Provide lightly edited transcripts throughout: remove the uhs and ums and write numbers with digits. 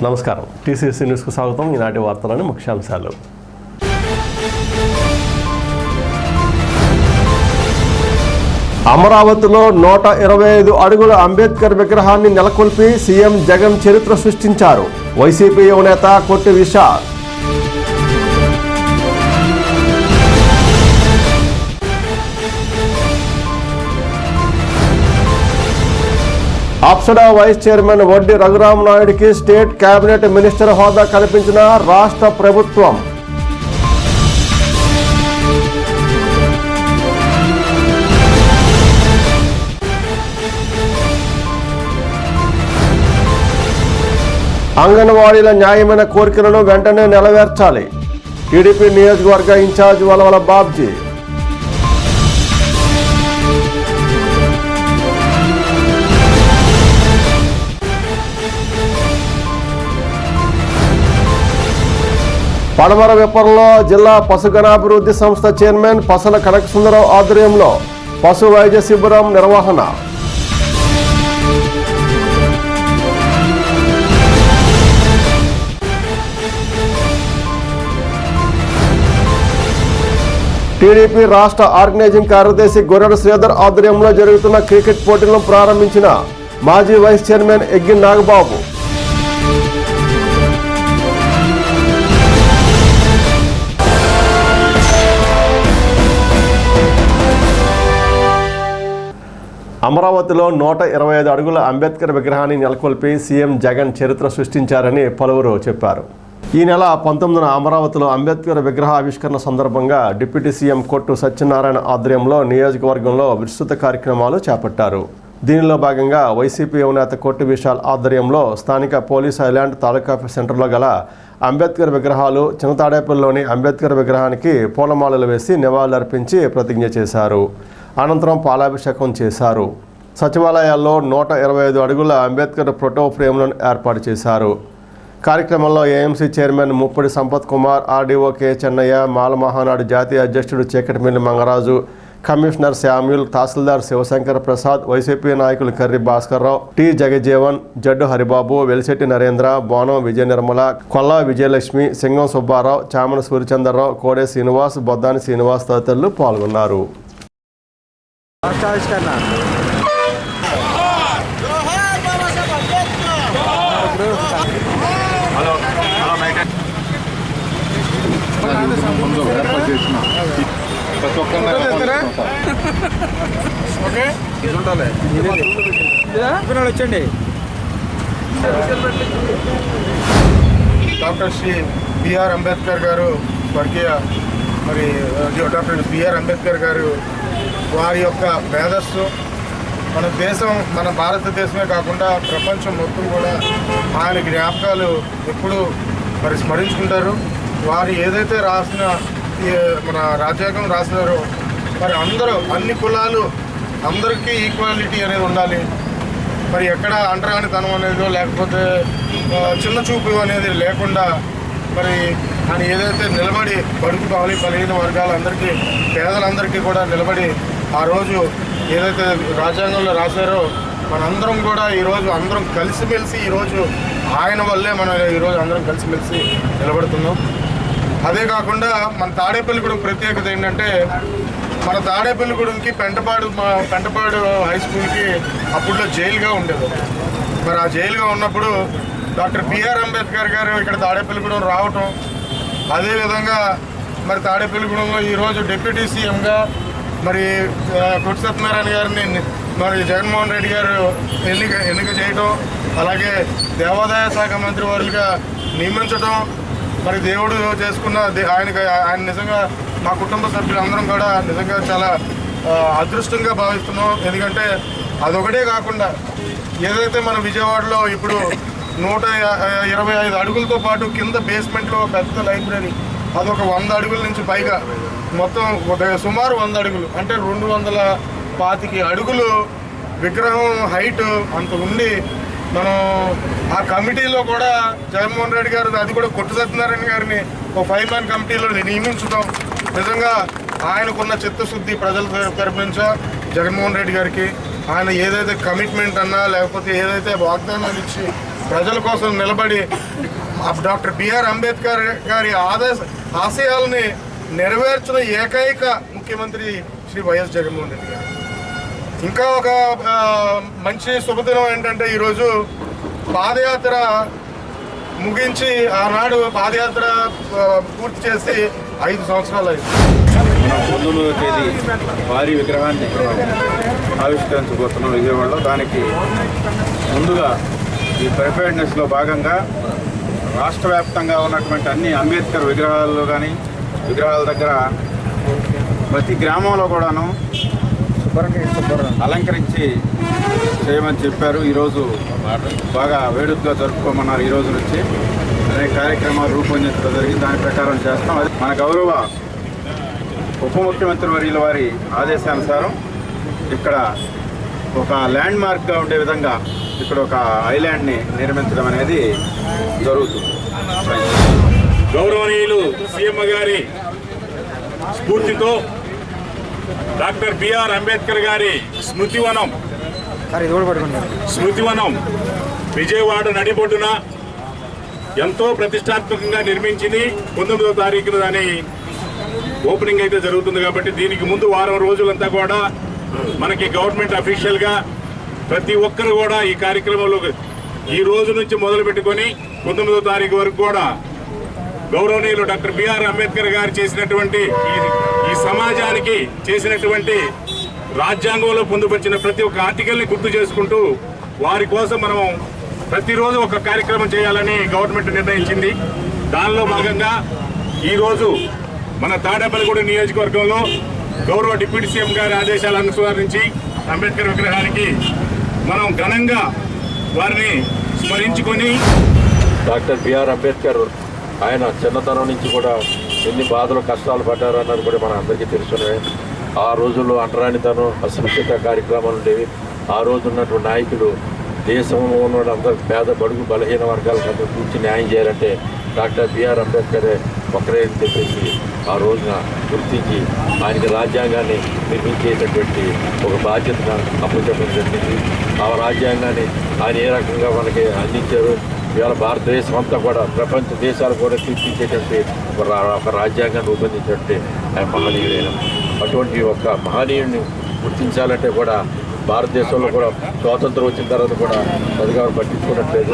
నమస్కారం. టీసీసీ న్యూస్కు స్వాగతం. ఈనాటి వార్తలోని ముఖ్యాంశాలు. అమరావతిలో 125 అడుగుల అంబేద్కర్ విగ్రహాన్ని నెలకొల్పి సీఎం జగన్ చరిత్ర సృష్టించారు. వైసీపీ యువనేత కొట్టి విశాల్. అప్సడా వైస్ చైర్మన్ వడ్డీ రఘురామనాయుడికి స్టేట్ కేబినెట్ మినిస్టర్ హోదా కల్పించిన రాష్ట్ర ప్రభుత్వం. అంగన్వాడీల న్యాయమైన కోరికలను వెంటనే నెరవేర్చాలి. టీడీపీ నియోజకవర్గ ఇన్ఛార్జ్ వలవల బాబ్జీ. పడమర విప్పరంలో జిల్లా పశుగణాభివృద్ధి సంస్థ చైర్మన్ పసల కనకసుందరరావు ఆధ్వర్యంలో పశు వైద్య శిబిరం నిర్వహణ. టీడీపీ రాష్ట్ర ఆర్గనైజింగ్ కార్యదర్శి గొర్రెల శ్రీధర్ ఆధ్వర్యంలో జరుగుతున్న క్రికెట్ పోటీలను ప్రారంభించిన మాజీ వైస్ చైర్మన్ ఎగ్గి నాగబాబు. అమరావతిలో 125 అడుగుల అంబేద్కర్ విగ్రహాన్ని నెలకొల్పి సీఎం జగన్ చరిత్ర సృష్టించారని పలువురు చెప్పారు. ఈ నెల 19న అమరావతిలో అంబేద్కర్ విగ్రహ ఆవిష్కరణ సందర్భంగా డిప్యూటీ సీఎం కొట్టు సత్యనారాయణ ఆధ్వర్యంలో నియోజకవర్గంలో విస్తృత కార్యక్రమాలు చేపట్టారు. దీనిలో భాగంగా వైసీపీ యువనేత కొట్టి విశాల్ ఆధ్వర్యంలో స్థానిక పోలీస్ ఐలాండ్ తాలూకా సెంటర్లో గల అంబేద్కర్ విగ్రహాలు, చిన్నతాడేపల్లిలోని అంబేద్కర్ విగ్రహానికి పూలమాలలు వేసి నివాళులర్పించి ప్రతిజ్ఞ చేశారు. అనంతరం పాలాభిషేకం చేశారు. సచివాలయాల్లో 125 అడుగుల అంబేద్కర్ ఫోటో ఫ్రేమ్లను ఏర్పాటు చేశారు. కార్యక్రమంలో AMC chairman ముప్పడి Sampath Kumar, RDO K Chennaiah, మాల మహానాడు జాతీయ అధ్యక్షుడు చీకటిమిల్లి మంగరాజు, కమిషనర్ శామ్యూల్, తహసీల్దార్ శివశంకర్ ప్రసాద్, వైసీపీ నాయకులు కర్రి భాస్కర్రావు, టి జగజీవన్, జడ్డు హరిబాబు, వెలిశెట్టి నరేంద్ర, బోనం విజయ నిర్మల, కొల్లా విజయలక్ష్మి, సింగం సుబ్బారావు, చామన సూర్యచంద్రరావు, కోడే శ్రీనివాస్, బొద్దాని శ్రీనివాస్ తదితరులు పాల్గొన్నారు. డాక్టర్ శ్రీ బిఆర్ అంబేద్కర్ గారు స్వర్గీయ డాక్టర్ బిఆర్ అంబేద్కర్ గారు వారి యొక్క మేధస్సు మన దేశం, మన భారతదేశమే కాకుండా ప్రపంచం మొత్తం కూడా ఆయన జ్ఞాపకాలు ఎప్పుడు స్మరించుకుంటారు. వారు ఏదైతే రాసిన మన రాజ్యాంగం రాసినారో మరి అందరూ, అన్ని కులాలు అందరికీ ఈక్వాలిటీ అనేది ఉండాలి. మరి ఎక్కడ అంటరానితనం అనేదో లేకపోతే చిన్న చూపు అనేది లేకుండా మరి ఆయన ఏదైతే నిలబడి బడుగు బలహీన వర్గాలందరికీ, పేదలందరికీ కూడా నిలబడి ఆ రోజు ఏదైతే రాజ్యాంగంలో రాశారో మనందరం కూడా ఈరోజు అందరం కలిసిమెలిసి ఈరోజు ఆయన వల్లే మనం ఈరోజు అందరం కలిసిమెలిసి నిలబడుతున్నాం. అదే కాకుండా మన తాడేపల్లిగూడెం ప్రత్యేకత ఏంటంటే, మన తాడేపల్లిగూడెంకి పెంటపాడు హై స్కూల్కి అప్పుడులో జైలుగా ఉండేది. మరి ఆ జైలుగా ఉన్నప్పుడు డాక్టర్ బిఆర్ అంబేద్కర్ గారు ఇక్కడ తాడేపల్లిగూడెం రావటం, అదేవిధంగా మరి తాడేపల్లిగూడెంలో ఈరోజు డిప్యూటీ సీఎంగా మరి కొట్టి సత్యనారాయణ గారిని మరి జగన్మోహన్ రెడ్డి గారు ఎన్నిక చేయటం, అలాగే దేవాదాయ శాఖ మంత్రి వారులుగా నియమించడం, మరి దేవుడు చేసుకున్న ఆయన నిజంగా మా కుటుంబ సభ్యులందరం కూడా నిజంగా చాలా అదృష్టంగా భావిస్తున్నాం. ఎందుకంటే అదొకటే కాకుండా ఏదైతే మన విజయవాడలో ఇప్పుడు 125 అడుగులతో పాటు కింద బేస్మెంట్లో పెద్ద లైబ్రరీ, అదొక 100 అడుగుల నుంచి పైగా, మొత్తం సుమారు 100 అడుగులు అంటే 225 అడుగులు విగ్రహం హైట్ అంత ఉండి మనం ఆ కమిటీలో కూడా జగన్మోహన్ రెడ్డి గారు, అది కూడా కొట్టి సత్యనారాయణ గారిని ఒక 5 మ్యాన్ కమిటీలో నియమించడం నిజంగా ఆయనకున్న చిత్తశుద్ధి ప్రజల తరపు నుంచో జగన్మోహన్ రెడ్డి గారికి ఆయన ఏదైతే కమిట్మెంట్ అన్నా లేకపోతే ఏదైతే వాగ్దానాలు ఇచ్చి ప్రజల కోసం నిలబడి డాక్టర్ బిఆర్ అంబేద్కర్ గారి ఆశయాలని నెరవేర్చిన ఏకైక ముఖ్యమంత్రి శ్రీ వైఎస్ జగన్మోహన్ రెడ్డి గారు. ఇంకా ఒక మంచి శుభదినం ఏంటంటే ఈరోజు పాదయాత్ర ముగించి ఆనాడు పాదయాత్ర పూర్తి చేసి 5 సంవత్సరాలు అయింది. మనం 19వ తేదీ భారీ విగ్రహాన్ని ఆవిష్కరించబోతున్నాం విజయవాడలో. దానికి ముందుగా ఈ ప్రిపేర్డ్నెస్లో భాగంగా రాష్ట్ర వ్యాప్తంగా ఉన్నటువంటి అన్ని అంబేద్కర్ విగ్రహాల్లో కానీ విగ్రహాల దగ్గర ప్రతి గ్రామంలో కూడాను అలంకరించి చేయమని చెప్పారు. ఈరోజు బాగా వేడుకగా జరుపుకోమన్నారు. ఈ రోజు నుంచి అనేక కార్యక్రమాలు రూపొందించడం జరిగింది. దాని ప్రకారం చేస్తాం. అది మన గౌరవ ఉప ముఖ్యమంత్రి వర్యుల వారి ఆదేశానుసారం ఇక్కడ ఒక ల్యాండ్ మార్క్గా ఉండే విధంగా ఇక్కడ ఒక ఐలాండ్ని నిర్మించడం అనేది జరుగుతుంది. గౌరవనీయులు సీఎం గారి స్ఫూర్తితో డాక్టర్ బిఆర్ అంబేద్కర్ గారి స్మృతివనం విజయవాడ నడిబొడ్డున ఎంతో ప్రతిష్టాత్మకంగా నిర్మించింది. 19వ తారీఖున దాని ఓపెనింగ్ అయితే జరుగుతుంది. కాబట్టి దీనికి ముందు వారం రోజులంతా కూడా మనకి గవర్నమెంట్ అఫీషియల్గా ప్రతి ఒక్కరు కూడా ఈ కార్యక్రమంలో ఈ రోజు నుంచి మొదలు పెట్టుకొని 19వ తారీఖు వరకు కూడా గౌరవనీయులు డాక్టర్ బిఆర్ అంబేద్కర్ గారు చేసినటువంటి ఈ సమాజానికి చేసినటువంటి రాజ్యాంగంలో పొందుపరిచిన ప్రతి ఒక్క ఆర్టికల్ని గుర్తు చేసుకుంటూ వారి కోసం మనం ప్రతిరోజు ఒక కార్యక్రమం చేయాలని గవర్నమెంట్ నిర్ణయించింది. దానిలో భాగంగా ఈరోజు మన తాడేపల్లిగూడెం నియోజకవర్గంలో గౌరవ డిప్యూటీ సీఎం గారి ఆదేశాలను అనుసరించి అంబేద్కర్ విగ్రహానికి మనం ఘనంగా వారిని స్మరించుకొని డాక్టర్ బిఆర్ అంబేద్కర్ ఆయన చిన్నతనం నుంచి కూడా ఎన్ని బాధలు కష్టాలు పడ్డారు అన్నది కూడా మన అందరికీ తెలుసునే. ఆ రోజుల్లో అంటరానితనం అస్పృశ్యత కార్యక్రమాలు ఉండేవి. ఆ రోజు ఉన్నటువంటి నాయకులు దేశంలో ఉన్న అందరూ పేద బడుగు బలహీన వర్గాలకు అందరూ కూర్చి న్యాయం చేయాలంటే డాక్టర్ బిఆర్ అంబేద్కరే ఒకరే అని చెప్పేసి ఆ రోజున గుర్తించి ఆయనకి రాజ్యాంగాన్ని నిర్మించేటటువంటి ఒక బాధ్యతను అప్పచెప్పడం జరిగింది. ఆ రాజ్యాంగాన్ని ఆయన ఏ రకంగా మనకి అందించారు. ఇవాళ భారతదేశం అంతా కూడా ప్రపంచ దేశాలు కూడా తీర్చిచ్చేటువంటి ఒక రాజ్యాంగాన్ని రూపొందించినట్టు ఆయన మహనీయుడైన అటువంటి ఒక మహనీయుడిని గుర్తించాలంటే కూడా భారతదేశంలో కూడా స్వాతంత్రం వచ్చిన తర్వాత కూడా అధికారులు పట్టించుకున్నట్లేదు.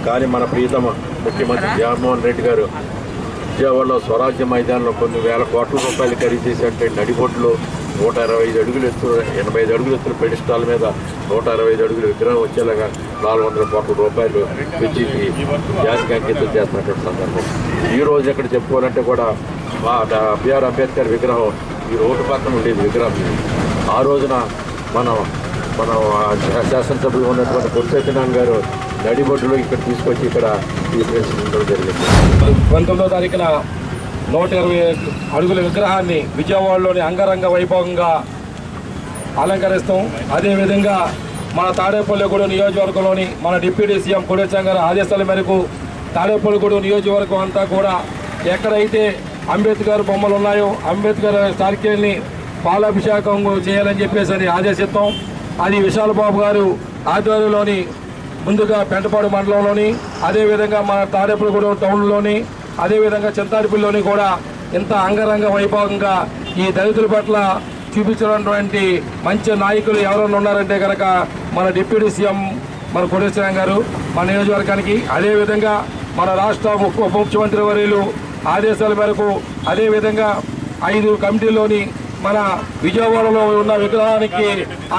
కానీ మన ప్రియతమ ముఖ్యమంత్రి జగన్మోహన్ రెడ్డి గారు విజయవాడలో స్వరాజ్య మైదానంలో కొన్ని వేల కోట్ల రూపాయలు ఖరీదు చేసేటువంటి నడిబొడ్లు 125 అడుగులు ఎత్తు 85 అడుగులు ఎత్తుల పెడిస్టాల్ మీద 125 అడుగుల విగ్రహం వచ్చేలాగా 400 కోట్ల రూపాయలు వెచ్చికి జాతికి అంకితం చేస్తున్నటువంటి సందర్భం. ఈ రోజు ఎక్కడ చెప్పుకోవాలంటే కూడా మా బిఆర్ అంబేద్కర్ విగ్రహం ఈ రోడ్డు పక్కన ఉండేది విగ్రహం. ఆ రోజున మనం శాసనసభ్యులు ఉన్నటువంటి పురుషోత్తమ గారు నడిబొడ్డులో ఇక్కడ తీసుకొచ్చి ఇక్కడ ఈ ప్రదర్శించడం జరిగింది. 19వ తారీఖున 120 అడుగుల విగ్రహాన్ని విజయవాడలోని అంగరంగ వైభవంగా అలంకరిస్తాం. అదేవిధంగా మన తాడేపల్లిగూడెం నియోజకవర్గంలోని మన డిప్యూటీ సీఎం కొడేచం గారి ఆదేశాల మేరకు తాడేపల్లిగూడెం నియోజకవర్గం అంతా కూడా ఎక్కడైతే అంబేద్కర్ బొమ్మలు ఉన్నాయో అంబేద్కర్ సర్కిల్ని పాలాభిషేకం చేయాలని చెప్పేసి అని ఆదేశిస్తాం. అది విశాలబాబు గారు ఆధ్వర్యంలోని ముందుగా పెంటపాడు మండలంలోని అదేవిధంగా మన తాడేపల్లిగూడెం టౌన్లోని అదేవిధంగా చింతాడిపల్లిలోని కూడా ఇంత అంగరంగ వైభవంగా ఈ దళితుల పట్ల చూపించినటువంటి మంచి నాయకులు ఎవరైనా ఉన్నారంటే కనుక మన డిప్యూటీ సీఎం మన కొడేశ్వరం గారు మన నియోజకవర్గానికి, అదేవిధంగా మన రాష్ట్ర ఉప ముఖ్యమంత్రి వర్యులు ఆదేశాల మేరకు అదేవిధంగా 5 కమిటీల్లోని మన విజయవాడలో ఉన్న విగ్రహానికి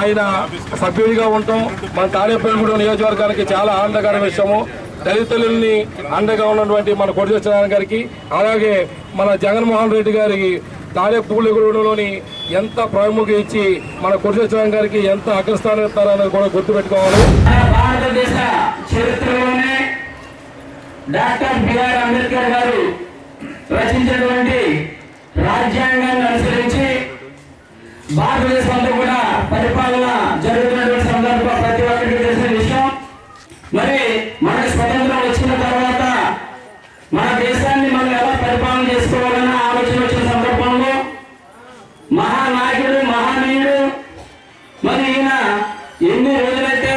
ఆయన సభ్యుడిగా ఉంటాం. మన తాడేపల్లిగూడెం నియోజకవర్గానికి చాలా ఆనందకర విషయము. దళితులని అండగా ఉన్నటువంటి మన కొడేశ్వర గారికి, అలాగే మన జగన్మోహన్ రెడ్డి గారికి తాడేపల్లిగూడెంలోని ఎంత ప్రాముఖ్యత ఇచ్చి మన కొడేశ్వర గారికి ఎంత అగ్రస్థానం ఇస్తారని కూడా గుర్తుపెట్టుకోవాలి. భారతదేశ చరిత్రలోనే డాక్టర్ బిఆర్ అంబేద్కర్ గారు రచించినటువంటి రాజ్యాంగాన్ని అనుసరించి భారతదేశం అంతా కూడా పరిపాలన జరుగుతున్నటువంటి సందర్భం ప్రతి ఒక్కరికి తెలిసిన విషయం. మరి మనకు స్వతంత్రం వచ్చిన తర్వాత మన దేశాన్ని మనం ఎలా పరిపాలన చేసుకోవాలన్న ఆలోచన వచ్చిన సందర్భంలో మహానాయకుడు మహనీయుడు మరి ఈయన ఎన్ని రోజులైతే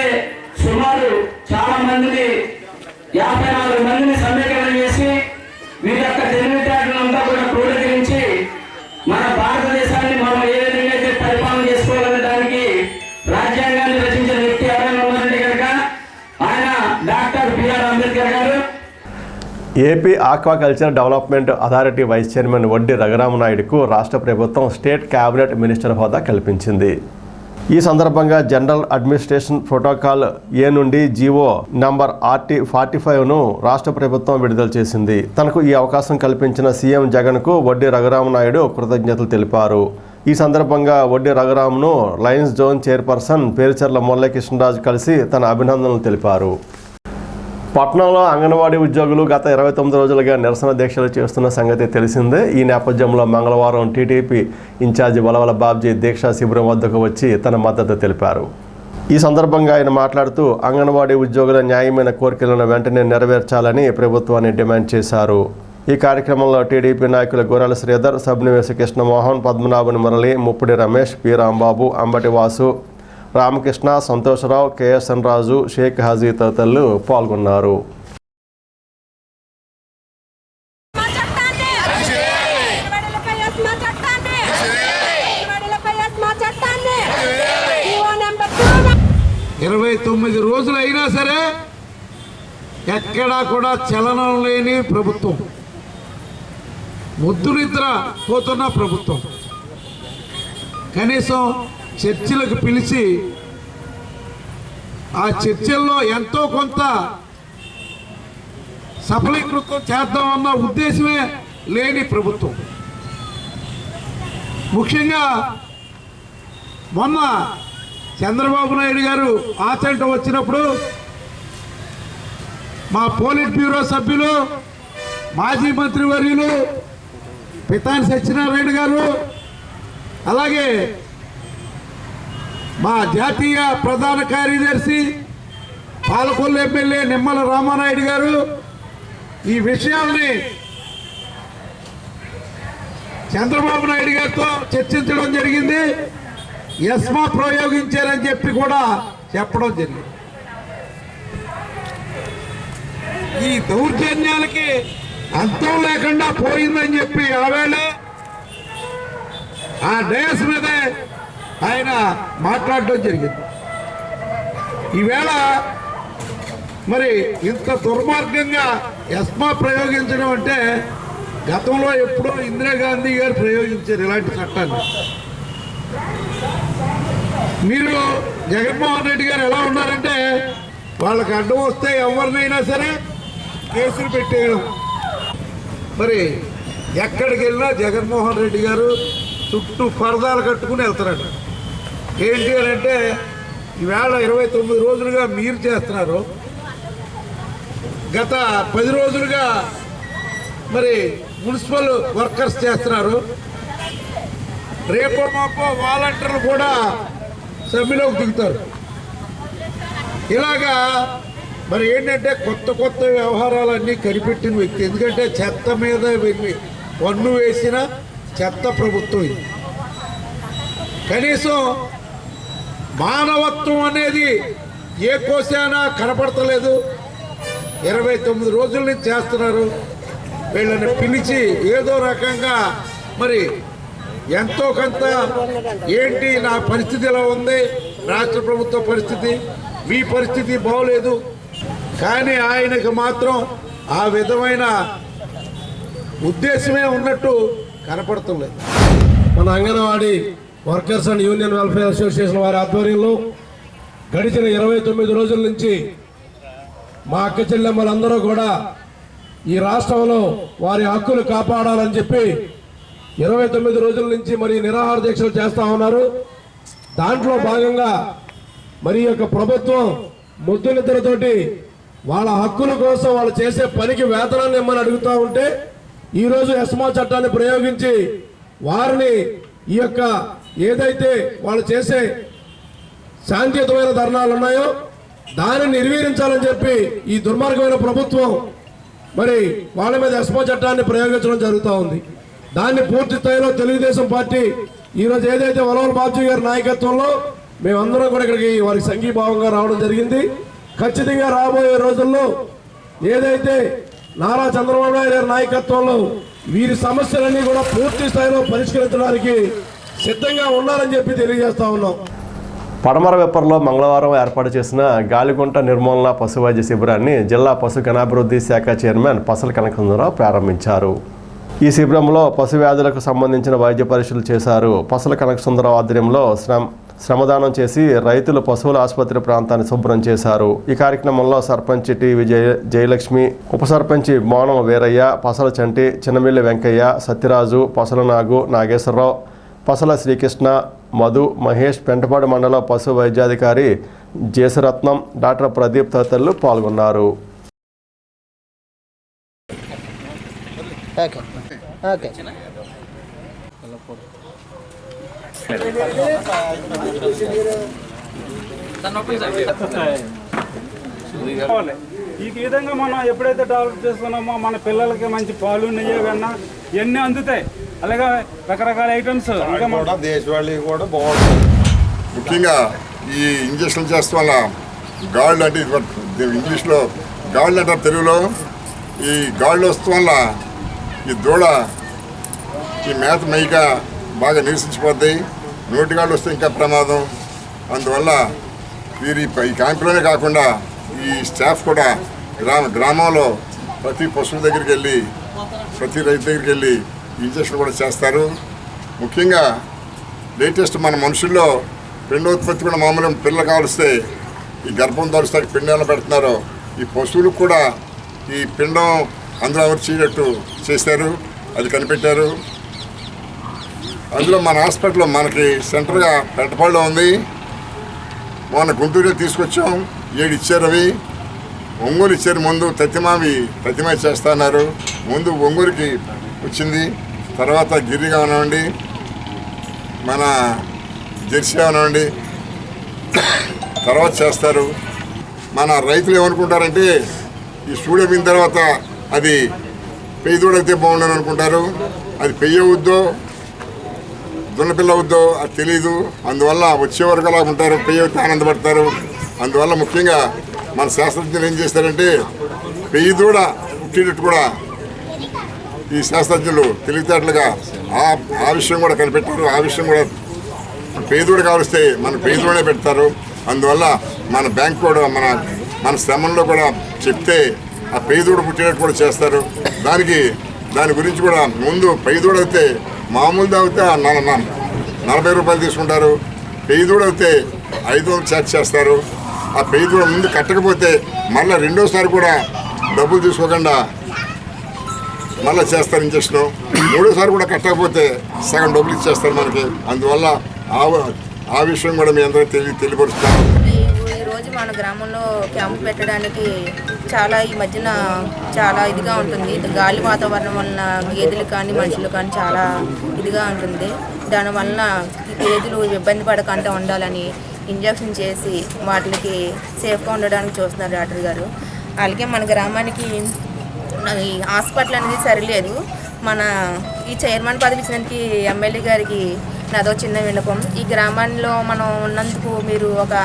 సుమారు చాలా మందిని AP aquaculture development authority vice chairman Vaddi రఘురామనాయుడుకు రాష్ట్ర ప్రభుత్వం స్టేట్ క్యాబినెట్ మినిస్టర్ హోదా కల్పించింది. ఈ సందర్భంగా జనరల్ అడ్మినిస్ట్రేషన్ ప్రోటోకాల్ ఏ నుండి జీవో నంబర్ RT45ను రాష్ట్ర ప్రభుత్వం విడుదల చేసింది. తనకు ఈ అవకాశం కల్పించిన సీఎం జగన్కు వడ్డీ రఘురామనాయుడు కృతజ్ఞతలు తెలిపారు. ఈ సందర్భంగా వడ్డీ రఘురామ్ను Lions zone chairperson Perucharla Murali Krishna Raju కలిసి తన అభినందనలు తెలిపారు. పట్నంలో అంగన్వాడీ ఉద్యోగులు గత 29 రోజులుగా నిరసన దీక్షలు చేస్తున్న సంగతి తెలిసిందే. ఈ నేపథ్యంలో మంగళవారం టీడీపీ ఇన్ఛార్జి వలవల బాబ్జీ దీక్షా శిబిరం వద్దకు వచ్చి తన మద్దతు తెలిపారు. ఈ సందర్భంగా ఆయన మాట్లాడుతూ అంగన్వాడీ ఉద్యోగుల న్యాయమైన కోరికలను వెంటనే నెరవేర్చాలని ప్రభుత్వాన్ని డిమాండ్ చేశారు. ఈ కార్యక్రమంలో టీడీపీ నాయకులు గోరాల శ్రీధర్, సబ్నివేశ కృష్ణమోహన్, పద్మనాభన్ మురళి, ముప్పిడి రమేష్, పి రాంబాబు, అంబటి వాసు, రామకృష్ణ, సంతోషరావు, కేఎస్ఎన్ రాజు, షేక్ హాజీ తదితరులు పాల్గొన్నారు. ఇరవై 29 రోజులు అయినా సరే ఎక్కడా కూడా చలనం లేని ప్రభుత్వం, ముద్దునిద్ర పోతున్న ప్రభుత్వం. కనీసం చర్చలకు పిలిచి ఆ చర్చల్లో ఎంతో కొంత సఫలీకృతం చేద్దామన్న ఉద్దేశమే లేని ప్రభుత్వం. ముఖ్యంగా మొన్న చంద్రబాబు నాయుడు గారు ఆచంట వచ్చినప్పుడు మా పోలిట్ బ్యూరో సభ్యులు, మాజీ మంత్రివర్యులు పితాని సత్యనారాయణ గారు, అలాగే మా జాతీయ ప్రధాన కార్యదర్శి పాలకొల్లు ఎమ్మెల్యే నిమ్మల రామానాయుడు గారు ఈ విషయాల్ని చంద్రబాబు నాయుడు గారితో చర్చించడం జరిగింది. ఎస్మా ప్రయోగించారని చెప్పి కూడా చెప్పడం జరిగింది. ఈ దౌర్జన్యాలకి అంతం లేకుండా పోయిందని చెప్పి ఆవేళ ఆ డయాస్ మీదే ఆయన మాట్లాడడం జరిగింది. ఈవేళ మరి ఇంత దుర్మార్గంగా ఎస్మా ప్రయోగించడం అంటే గతంలో ఎప్పుడో ఇందిరాగాంధీ గారు ప్రయోగించారు ఇలాంటి చట్టాన్ని. మీరు జగన్మోహన్ రెడ్డి గారు ఎలా ఉన్నారంటే వాళ్ళకి అడ్డం వస్తే ఎవరినైనా సరే కేసులు పెట్టేయడం. మరి ఎక్కడికి వెళ్ళినా జగన్మోహన్ రెడ్డి గారు చుట్టూ పరదాలు కట్టుకుని వెళ్తారట. ఏంటి అని అంటే ఈవేళ 29 రోజులుగా మీరు చేస్తున్నారు, గత 10 రోజులుగా మరి మున్సిపల్ వర్కర్స్ చేస్తున్నారు, రేపో మాపో వాలంటీర్లు కూడా సమ్మెలోకి దిగుతారు. ఇలాగా మరి ఏంటంటే కొత్త వ్యవహారాలన్నీ కనిపెట్టిన వ్యక్తి. ఎందుకంటే చెత్త మీద పన్ను వేసిన చెత్త ప్రభుత్వం ఇది. కనీసం మానవత్వం అనేది ఏ కోశానా కనపడతలేదు. 29 రోజుల నుంచి చేస్తున్నారు. వీళ్ళని పిలిచి ఏదో రకంగా మరి ఎంతో కొంత ఏంటి నా పరిస్థితి ఎలా ఉంది, రాష్ట్ర ప్రభుత్వ పరిస్థితి, మీ పరిస్థితి బాగోలేదు, కానీ ఆయనకు మాత్రం ఆ విధమైన ఉద్దేశమే ఉన్నట్టు కనపడతలేదు. మన anganwadi workers and union welfare association వారి ఆధ్వర్యంలో గడిచిన 29 రోజుల నుంచి మా అక్క చెల్లెమ్మలందరూ కూడా ఈ రాష్ట్రంలో వారి హక్కులు కాపాడాలని చెప్పి 29 రోజుల నుంచి మరి నిరాహార దీక్షలు చేస్తూ ఉన్నారు. దాంట్లో భాగంగా మరి యొక్క ప్రభుత్వం ముద్దు నిద్రతోటి వాళ్ళ హక్కుల కోసం వాళ్ళు చేసే పనికి వేతనాన్ని ఇమ్మని అడుగుతూ ఉంటే ఈరోజు ఎస్మా చట్టాన్ని ప్రయోగించి వారిని ఈ యొక్క ఏదైతే వాళ్ళు చేసే శాంతియుతమైన ధర్నాలు ఉన్నాయో దానిని నిర్వీర్యించాలని చెప్పి ఈ దుర్మార్గమైన ప్రభుత్వం మరి వాళ్ళ మీద ఎస్మా చట్టాన్ని ప్రయోగించడం జరుగుతూ ఉంది. దాన్ని పూర్తి స్థాయిలో తెలుగుదేశం పార్టీ ఈరోజు ఏదైతే వలవల బాబ్జీ గారి నాయకత్వంలో మేమందరం కూడా ఇక్కడికి వారికి సంఘీభావంగా రావడం జరిగింది. ఖచ్చితంగా రాబోయే రోజుల్లో ఏదైతే నారా చంద్రబాబు నాయుడు గారి నాయకత్వంలో వీరి సమస్యలన్నీ కూడా పూర్తి స్థాయిలో పరిష్కరించడానికి సిద్ధంగా ఉండాలని చెప్పి తెలియజేస్తా ఉన్నాం. పడమర వెప్పర్లో మంగళవారం ఏర్పాటు చేసిన గాలిగుంట నిర్మూలన పశు వైద్య శిబిరాన్ని జిల్లా పశు గణాభివృద్ధి శాఖ చైర్మన్ పసల కనకసుందరరావు ప్రారంభించారు. ఈ శిబిరంలో పశు వ్యాధులకు సంబంధించిన వైద్య పరీక్షలు చేశారు. పసల కనకసుందరరావు ఆధ్వర్యంలో శ్రమదానం చేసి రైతులు పశువుల ఆసుపత్రి ప్రాంతాన్ని శుభ్రం చేశారు. ఈ కార్యక్రమంలో సర్పంచ్ టీవీ జయలక్ష్మి, ఉప సర్పంచ్ మోనం వీరయ్య, పసల చంటి, చిన్నమిల్లి వెంకయ్య, సత్యరాజు, పసల నాగు, నాగేశ్వరరావు, పసల శ్రీకృష్ణ, మధు, మహేష్, పెంటపాడు మండల పశు వైద్యాధికారి జేసరత్నం, డాక్టర్ ప్రదీప్ తదితరులు పాల్గొన్నారు. ఈ విధంగా మనం ఎప్పుడైతే డెవలప్ చేసుకున్నామో మన పిల్లలకి మంచి పాలు నెయ్యి కన్నా ఇవన్నీ అందుతాయి. అలాగే రకరకాల ఐటమ్స్ కూడా దేశవాళీ కూడా బాగుంటుంది. ముఖ్యంగా ఈ ఇంజక్షన్ చేస్తాం వల్ల గాళ్ళు అంటే ఇంగ్లీష్లో గాళ్ళు అంటారు, తెలుగులో ఈ గాళ్ళు వస్తాం వల్ల ఈ దూడ ఈ మేత మైక బాగా నిరసించిపోద్ది. నోటిగాళ్ళు వస్తే ఇంకా ప్రమాదం. అందువల్ల వీరి ఈ క్యాంపులోనే కాకుండా ఈ స్టాఫ్ కూడా గ్రామంలో ప్రతి పశువుల దగ్గరికి వెళ్ళి ప్రతి రైతు దగ్గరికి వెళ్ళి ఇంజక్షన్ కూడా చేస్తారు. ముఖ్యంగా లేటెస్ట్ మన మనుషుల్లో పిండోత్పత్తి కూడా మామూలు పిల్లలు కావలిస్తే ఈ గర్భం తలుస్తే పిండాలను పెడుతున్నారు. ఈ పశువులకు కూడా ఈ పిండం అందులో అమర్చేటట్టు చేశారు, అది కనిపెట్టారు. అందులో మన హాస్పిటల్లో మనకి సెంటర్గా పెంటపాడులో ఉంది. మొన్న గుంటూరులో తీసుకొచ్చాం, 7 ఇచ్చారు. అవి ఒంగోలు ఇచ్చారు. ముందు ప్రతిమా చేస్తున్నారు. ముందు ఒంగోలుకి వచ్చింది, తర్వాత గిరిగా ఉన్నామండి, మన జెర్సీగా ఉన్నామండి, తర్వాత చేస్తారు. మన రైతులు ఏమనుకుంటారంటే ఈ స్టూడియో అయిన తర్వాత అది పెయ్యి దూడైతే బాగుండని అనుకుంటారు. అది పెయ్యి అవుద్దో దున్నపిల్ల అవుద్దో అది తెలీదు. అందువల్ల వచ్చే వరకు అలా ఉంటారు, పెయ్యి అయితే ఆనందపడతారు. అందువల్ల ముఖ్యంగా మన శాస్త్రజ్ఞులు ఏం చేస్తారంటే పెయ్యి దూడ పుట్టేటట్టు కూడా ఈ శాస్త్రజ్ఞులు తెలివితేటలుగా ఆ విషయం కూడా కనిపెట్టారు. ఆ విషయం కూడా పెయ్యి దూడ కావలిస్తే మన పెయ్యి దూడనే పెడతారు. అందువల్ల మన బ్యాంక్ కూడా మన శ్రమంలో కూడా చెప్తే ఆ పెయ్యి దూడ పుట్టేటట్టు కూడా చేస్తారు. దాని గురించి కూడా ముందు పెయ్యి దూడ అయితే మామూలు తాగితే 40 రూపాయలు తీసుకుంటారు. పెయ్యి దూడ అయితే 500 ఛార్జ్ చేస్తారు. ఆ పెయ్యి దూడ ముందు కట్టకపోతే మళ్ళీ రెండోసారి కూడా డబ్బులు తీసుకోకుండా మళ్ళీ చేస్తారు ఇంజక్షన్. మూడోసారి కూడా కట్టకపోతే సగం డబ్బులు ఇచ్చేస్తారు మనకి. అందువల్ల ఆ విషయం కూడా మీ అందరికీ తెలియపరుస్తాను. ఈరోజు మన గ్రామంలో క్యాంపు పెట్టడానికి ఈ మధ్యన చాలా ఇదిగా ఉంటుంది. గాలి వాతావరణం వలన గేదెలు కానీ మనుషులు కానీ చాలా ఇదిగా ఉంటుంది. దానివల్ల గేదెలు ఇబ్బంది పడకుండా ఉండాలని ఇంజక్షన్ చేసి వాటికి సేఫ్గా ఉండడానికి చూస్తున్నారు డాక్టర్ గారు. అలాగే మన గ్రామానికి ఈ హాస్పిటల్ అనేది సరిలేదు. ఈ చైర్మన్ పదవి ఇచ్చినందుకు ఎమ్మెల్యే గారికి నాదో చిన్న విన్నపం. ఈ గ్రామంలో మనం ఉన్నందుకు మీరు ఒక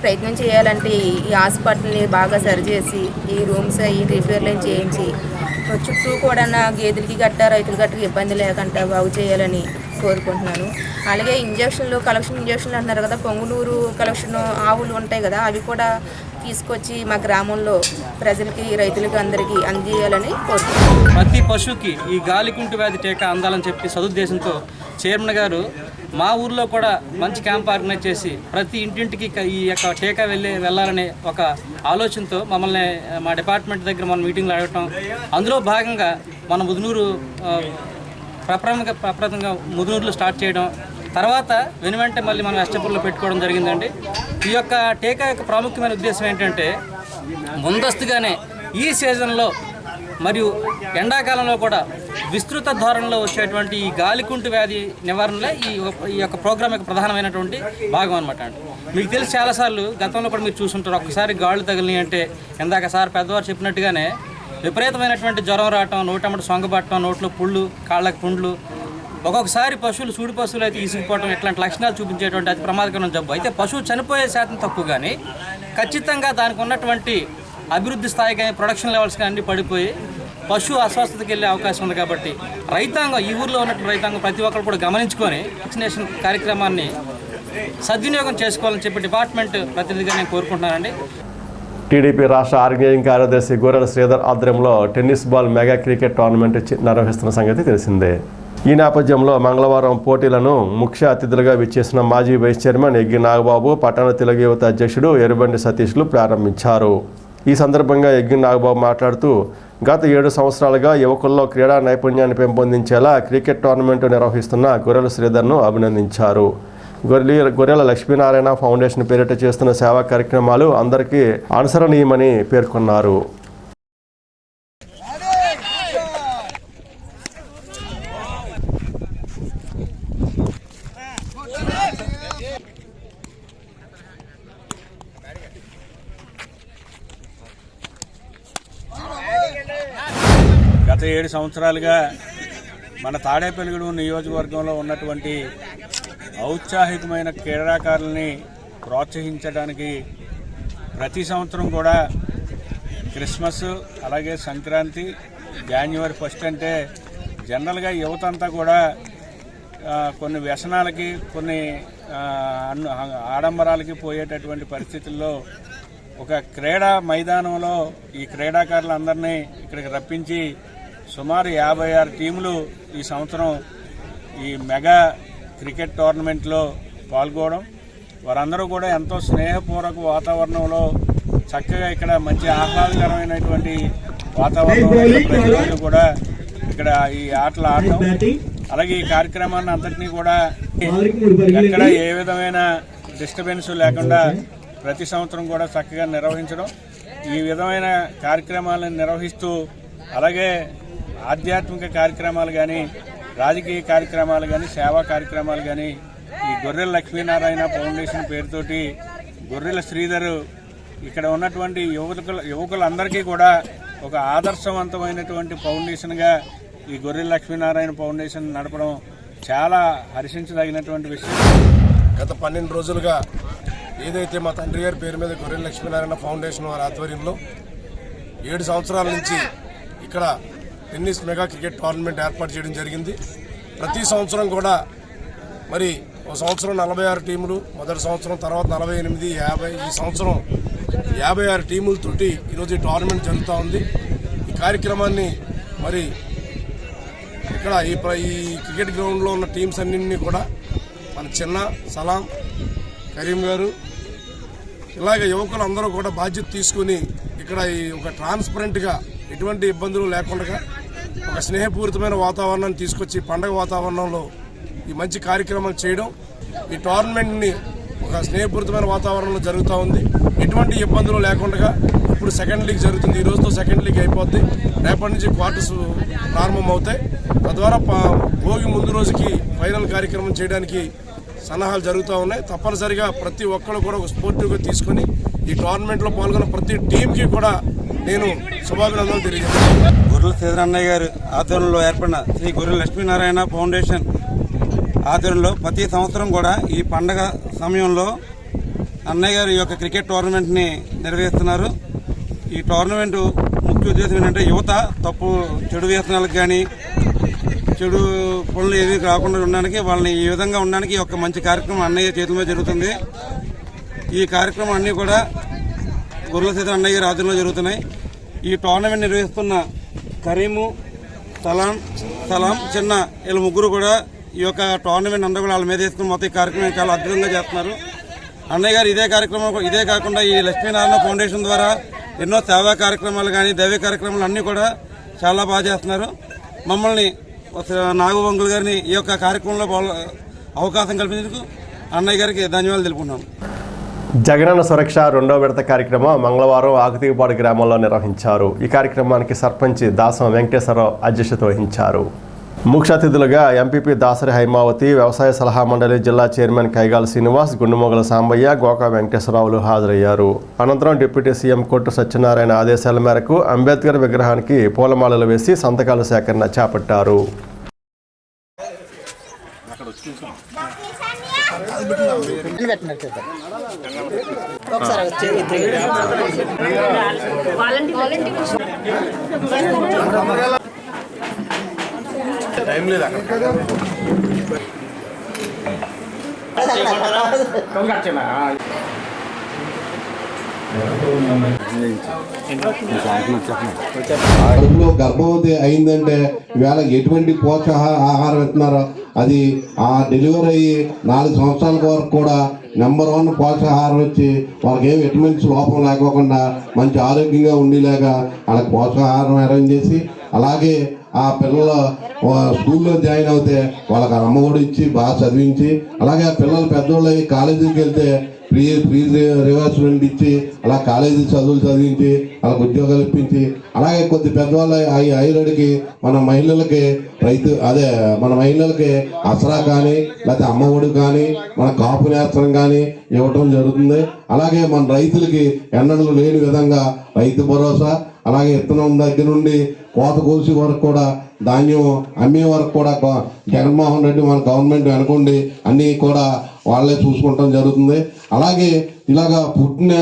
ప్రయత్నం చేయాలంటే ఈ హాస్పిటల్ని బాగా సరిచేసి ఈ రూమ్స్ అవి రిపేర్లు చేయించి చుట్టూ కూడా గేదెలకి రైతుల గట్టకి ఇబ్బంది లేకుండా బాగు చేయాలని కోరుకుంటున్నాను. అలాగే కలెక్షన్ ఇంజక్షన్లు అంటున్నారు కదా, పొంగునూరు కలెక్షన్ ఆవులు ఉంటాయి కదా, అవి కూడా తీసుకొచ్చి మా గ్రామంలో ప్రజలకి రైతులకి అందరికీ అందజేయాలని కోరుకుంటున్నాను. ప్రతి పశువుకి ఈ గాలికుంటు వ్యాధి టీకా అందాలని చెప్పి సదుద్దేశంతో చైర్మన్ గారు మా ఊర్లో కూడా మంచి క్యాంప్ ఆర్గనైజ్ చేసి ప్రతి ఇంటింటికి ఈ యొక్క టీకా వెళ్ళాలనే ఒక ఆలోచనతో మమ్మల్ని మా డిపార్ట్మెంట్ దగ్గర మన మీటింగ్లో అడగటం, అందులో భాగంగా మన ముదునూరు ప్రప్రథంగా ముదునూరులో స్టార్ట్ చేయడం, తర్వాత వెనువెంటే మళ్ళీ మనం అష్టపూర్లో పెట్టుకోవడం జరిగిందండి. ఈ యొక్క టీకా యొక్క ప్రాముఖ్యమైన ఉద్దేశం ఏంటంటే ముందస్తుగానే ఈ సీజన్లో మరియు ఎండాకాలంలో కూడా విస్తృత ధోరణిలో వచ్చేటువంటి ఈ గాలికుంటు వ్యాధి నివారణలో ఈ యొక్క ప్రోగ్రాం యొక్క ప్రధానమైనటువంటి భాగం అనమాట అండి. మీకు తెలిసి చాలాసార్లు గతంలో కూడా మీరు చూసుంటారు, ఒక్కసారి గాళ్ళు తగిలినాయి అంటే ఇందాక సార్ పెద్దవారు చెప్పినట్టుగానే విపరీతమైనటువంటి జ్వరం రావటం, నోటమ్మటి సొంగబట్టడం, నోట్లో పుళ్ళు, కాళ్ళకి పుండ్లు, ఒక్కొక్కసారి సూడి పశువులు అయితే ఈసుకుపోవడం, ఇట్లాంటి లక్షణాలు చూపించేటువంటి అతి ప్రమాదకరమైన జబ్బు. అయితే పశువు చనిపోయే శాతం తక్కువ, కానీ ఖచ్చితంగా దానికి ఉన్నటువంటి అభివృద్ధి స్థాయి కానీ ప్రొడక్షన్ లెవెల్స్ కానీ అన్నీ పడిపోయి పశువు అస్వస్థతకి వెళ్ళే అవకాశం ఉంది. కాబట్టి రైతాంగం, ఈ ఊర్లో ఉన్నటువంటి రైతాంగం ప్రతి ఒక్కరు కూడా గమనించుకొని వ్యాక్సినేషన్ కార్యక్రమాన్ని సద్వినియోగం చేసుకోవాలని చెప్పి డిపార్ట్మెంట్ ప్రతినిధిగా నేను కోరుకుంటున్నానండి. టీడీపీ రాష్ట్ర ఆర్గనైజింగ్ కార్యదర్శి గొర్రెల శ్రీధర్ ఆధ్వర్యంలో tennis ball mega cricket tournament నిర్వహిస్తున్న సంగతి తెలిసిందే. ఈ నేపథ్యంలో మంగళవారం పోటీలను ముఖ్య అతిథులుగా విచ్చేసిన మాజీ వైస్ చైర్మన్ ఎగ్గి నాగబాబు, పట్టణ తెలుగు యువత అధ్యక్షుడు ఎర్రబండి సతీష్లు ప్రారంభించారు. ఈ సందర్భంగా ఎగ్గి నాగబాబు మాట్లాడుతూ గత 7 సంవత్సరాలుగా యువకుల్లో క్రీడా నైపుణ్యాన్ని పెంపొందించేలా క్రికెట్ టోర్నమెంట్ నిర్వహిస్తున్న గొర్రెల శ్రీధర్ను అభినందించారు. గొర్రెల లక్ష్మీనారాయణ ఫౌండేషన్ పేరిట చేస్తున్న సేవా కార్యక్రమాలు అందరికీ అనుసరణీయమని పేర్కొన్నారు. గత 7 సంవత్సరాలుగా మన తాడేపల్లిగూడెం నియోజకవర్గంలో ఉన్నటువంటి ఔత్సాహికమైన క్రీడాకారులని ప్రోత్సహించడానికి ప్రతి సంవత్సరం కూడా క్రిస్మస్, అలాగే సంక్రాంతి, జనవరి 1 అంటే జనరల్గా యువత అంతా కూడా కొన్ని వ్యసనాలకి, కొన్ని ఆడంబరాలకి పోయేటటువంటి పరిస్థితుల్లో ఒక క్రీడా మైదానంలో ఈ క్రీడాకారులందరినీ ఇక్కడికి రప్పించి సుమారు 56 టీములు ఈ సంవత్సరం ఈ మెగా క్రికెట్ టోర్నమెంట్లో పాల్గొనడం, వారందరూ కూడా ఎంతో స్నేహపూర్వక వాతావరణంలో చక్కగా ఇక్కడ మంచి ఆహ్లాదకరమైనటువంటి వాతావరణంలో ప్రతిరోజు కూడా ఇక్కడ ఈ ఆటలు ఆడడం, అలాగే ఈ కార్యక్రమాన్ని అంతటినీ కూడా ఎక్కడ ఏ విధమైన డిస్టర్బెన్స్ లేకుండా ప్రతి సంవత్సరం కూడా చక్కగా నిర్వహించడం, ఈ విధమైన కార్యక్రమాలను నిర్వహిస్తూ అలాగే ఆధ్యాత్మిక కార్యక్రమాలు కానీ, రాజకీయ కార్యక్రమాలు కానీ, సేవా కార్యక్రమాలు కానీ ఈ గొర్రెల లక్ష్మీనారాయణ ఫౌండేషన్ పేరుతోటి గొర్రెల శ్రీధర్ ఇక్కడ ఉన్నటువంటి యువకులందరికీ కూడా ఒక ఆదర్శవంతమైనటువంటి ఫౌండేషన్గా ఈ గొర్రెల లక్ష్మీనారాయణ ఫౌండేషన్ నడపడం చాలా హర్షించదగినటువంటి విషయం. గత 12 రోజులుగా ఏదైతే మా తండ్రి గారి పేరు మీద గొర్రెల లక్ష్మీనారాయణ ఫౌండేషన్ వారి ఆధ్వర్యంలో 7 సంవత్సరాల నుంచి ఇక్కడ టెన్నిస్ మెగా క్రికెట్ టోర్నమెంట్ ఏర్పాటు చేయడం జరిగింది. ప్రతి సంవత్సరం కూడా మరి ఒక సంవత్సరం 46 టీములు, మొదటి సంవత్సరం, తర్వాత 48, 50, ఈ సంవత్సరం 56 టీములతోటి ఈరోజు ఈ టోర్నమెంట్ జరుగుతూ ఉంది. ఈ కార్యక్రమాన్ని మరి ఇక్కడ ఈ క్రికెట్ గ్రౌండ్లో ఉన్న టీమ్స్ అన్నింటినీ కూడా మన చిన్న, సలాం, కరీం గారు ఇలాగ యువకులు అందరూ కూడా బాధ్యత తీసుకుని ఇక్కడ ఈ ఒక ట్రాన్స్పరెంట్గా ఎటువంటి ఇబ్బందులు లేకుండా ఒక స్నేహపూరితమైన వాతావరణాన్ని తీసుకొచ్చి పండగ వాతావరణంలో ఈ మంచి కార్యక్రమాలు చేయడం, ఈ టోర్నమెంట్ని ఒక స్నేహపూరితమైన వాతావరణంలో జరుగుతూ ఉంది. ఎటువంటి ఇబ్బందులు లేకుండా ఇప్పుడు సెకండ్ లీగ్ జరుగుతుంది. ఈ రోజుతో సెకండ్ లీగ్ అయిపోద్ది. రేపటి నుంచి క్వార్టర్స్ ప్రారంభమవుతాయి. తద్వారా భోగి ముందు రోజుకి ఫైనల్ కార్యక్రమం చేయడానికి సన్నాహాలు జరుగుతూ ఉన్నాయి. తప్పనిసరిగా ప్రతి ఒక్కరు కూడా ఒక స్పోర్టివ్గా తీసుకుని ఈ టోర్నమెంట్లో పాల్గొన్న ప్రతి టీంకి కూడా నేను శుభాభినందనలు తెలియజేస్తాను. గొర్రెల శ్రీధర్ అన్నయ్య గారు ఆధ్వర్యంలో ఏర్పడిన శ్రీ గొర్రెల లక్ష్మీనారాయణ ఫౌండేషన్ ఆధ్వర్యంలో ప్రతి సంవత్సరం కూడా ఈ పండగ సమయంలో అన్నయ్య గారు ఈ యొక్క క్రికెట్ టోర్నమెంట్ని నిర్వహిస్తున్నారు. ఈ టోర్నమెంట్ ముఖ్య ఉద్దేశం ఏంటంటే యువత చెడు వ్యసనాలకు కానీ, చెడు పనులు ఏవి కాకుండా ఉండడానికి, వాళ్ళని ఈ విధంగా ఉండడానికి ఒక మంచి కార్యక్రమం అన్నయ్య చేతుల మీద జరుగుతుంది. ఈ కార్యక్రమం అన్నీ కూడా గొర్రెల శ్రీధర్ అన్నయ్య గారి ఆధ్వర్యంలో జరుగుతున్నాయి. ఈ టోర్నమెంట్ నిర్వహిస్తున్న కరీము, సలాం, చిన్న వీళ్ళ ముగ్గురు కూడా ఈ యొక్క టోర్నమెంట్ అందరూ కూడా వాళ్ళ మీద వేసుకుని మొత్తం ఈ కార్యక్రమం చాలా అద్భుతంగా చేస్తున్నారు. అన్నయ్య గారు ఇదే కాకుండా ఈ లక్ష్మీనారాయణ ఫౌండేషన్ ద్వారా ఎన్నో సేవా కార్యక్రమాలు కానీ, దైవ కార్యక్రమాలు అన్నీ కూడా చాలా బాగా చేస్తున్నారు. మమ్మల్ని నాగవంగుల గారిని ఈ యొక్క కార్యక్రమంలో అవకాశం కల్పించేందుకు అన్నయ్య గారికి ధన్యవాదాలు తెలుపుకున్నాను. జగనన్న సురక్ష 2వ విడత కార్యక్రమం మంగళవారం ఆకుతీపాడు గ్రామంలో నిర్వహించారు. ఈ కార్యక్రమానికి సర్పంచ్ దాసం వెంకటేశ్వరరావు అధ్యక్షత వహించారు. ముఖ్య అతిథులుగా ఎంపీపీ దాసరి హైమావతి, వ్యవసాయ సలహా మండలి జిల్లా చైర్మన్ కైగాల శ్రీనివాస్, గుండుమొగల సాంబయ్య, గోకా వెంకటేశ్వరరావులు హాజరయ్యారు. అనంతరం డిప్యూటీ సీఎం కొట్టు సత్యనారాయణ ఆదేశాల మేరకు అంబేద్కర్ విగ్రహానికి పూలమాలలు వేసి సంతకాల సేకరణ చేపట్టారు. టైం లేదు అక్కడ. కడుపులో గర్భవతి అయిందంటే ఇవాళ ఎటువంటి పోషకాహారం ఇస్తున్నారో అది ఆ డెలివరీ అయ్యి 4 సంవత్సరాల వరకు కూడా నెంబర్ 1 పోషకాహారం వచ్చి వాళ్ళకి ఏం విటమిన్స్ లోపం లేకోకుండా మంచి ఆరోగ్యంగా ఉండేలాగా వాళ్ళకి పోషకాహారం అరేంజ్ చేసి, అలాగే ఆ పిల్లలు స్కూల్లో జాయిన్ అవుతే వాళ్ళకి అమ్మఒడి ఇచ్చి బాగా చదివించి, అలాగే ఆ పిల్లలు పెద్దోళ్ళు కాలేజీకి వెళ్తే ఫ్రీ రివర్స్మెంట్ ఇచ్చి అలా కాలేజీ చదువులు చదివించి వాళ్ళకి ఉద్యోగాలు ఇప్పించి, అలాగే కొద్ది పెద్దవాళ్ళ ఐరడికి మన మహిళలకి మన మహిళలకి అసరా కానీ లేకపోతే అమ్మఒడి కానీ మన కాపు నేస్తం కానీ ఇవ్వటం జరుగుతుంది. అలాగే మన రైతులకి ఎన్నడూ లేని విధంగా రైతు భరోసా, అలాగే విత్తనం దగ్గర నుండి కోత కోసి వరకు కూడా ధాన్యం అమ్మే వరకు కూడా జగన్మోహన్ రెడ్డి మన గవర్నమెంట్ అనుకోండి అన్నీ కూడా వాళ్ళే చూసుకుంటాం జరుగుతుంది. అలాగే ఇలాగా పుట్టిన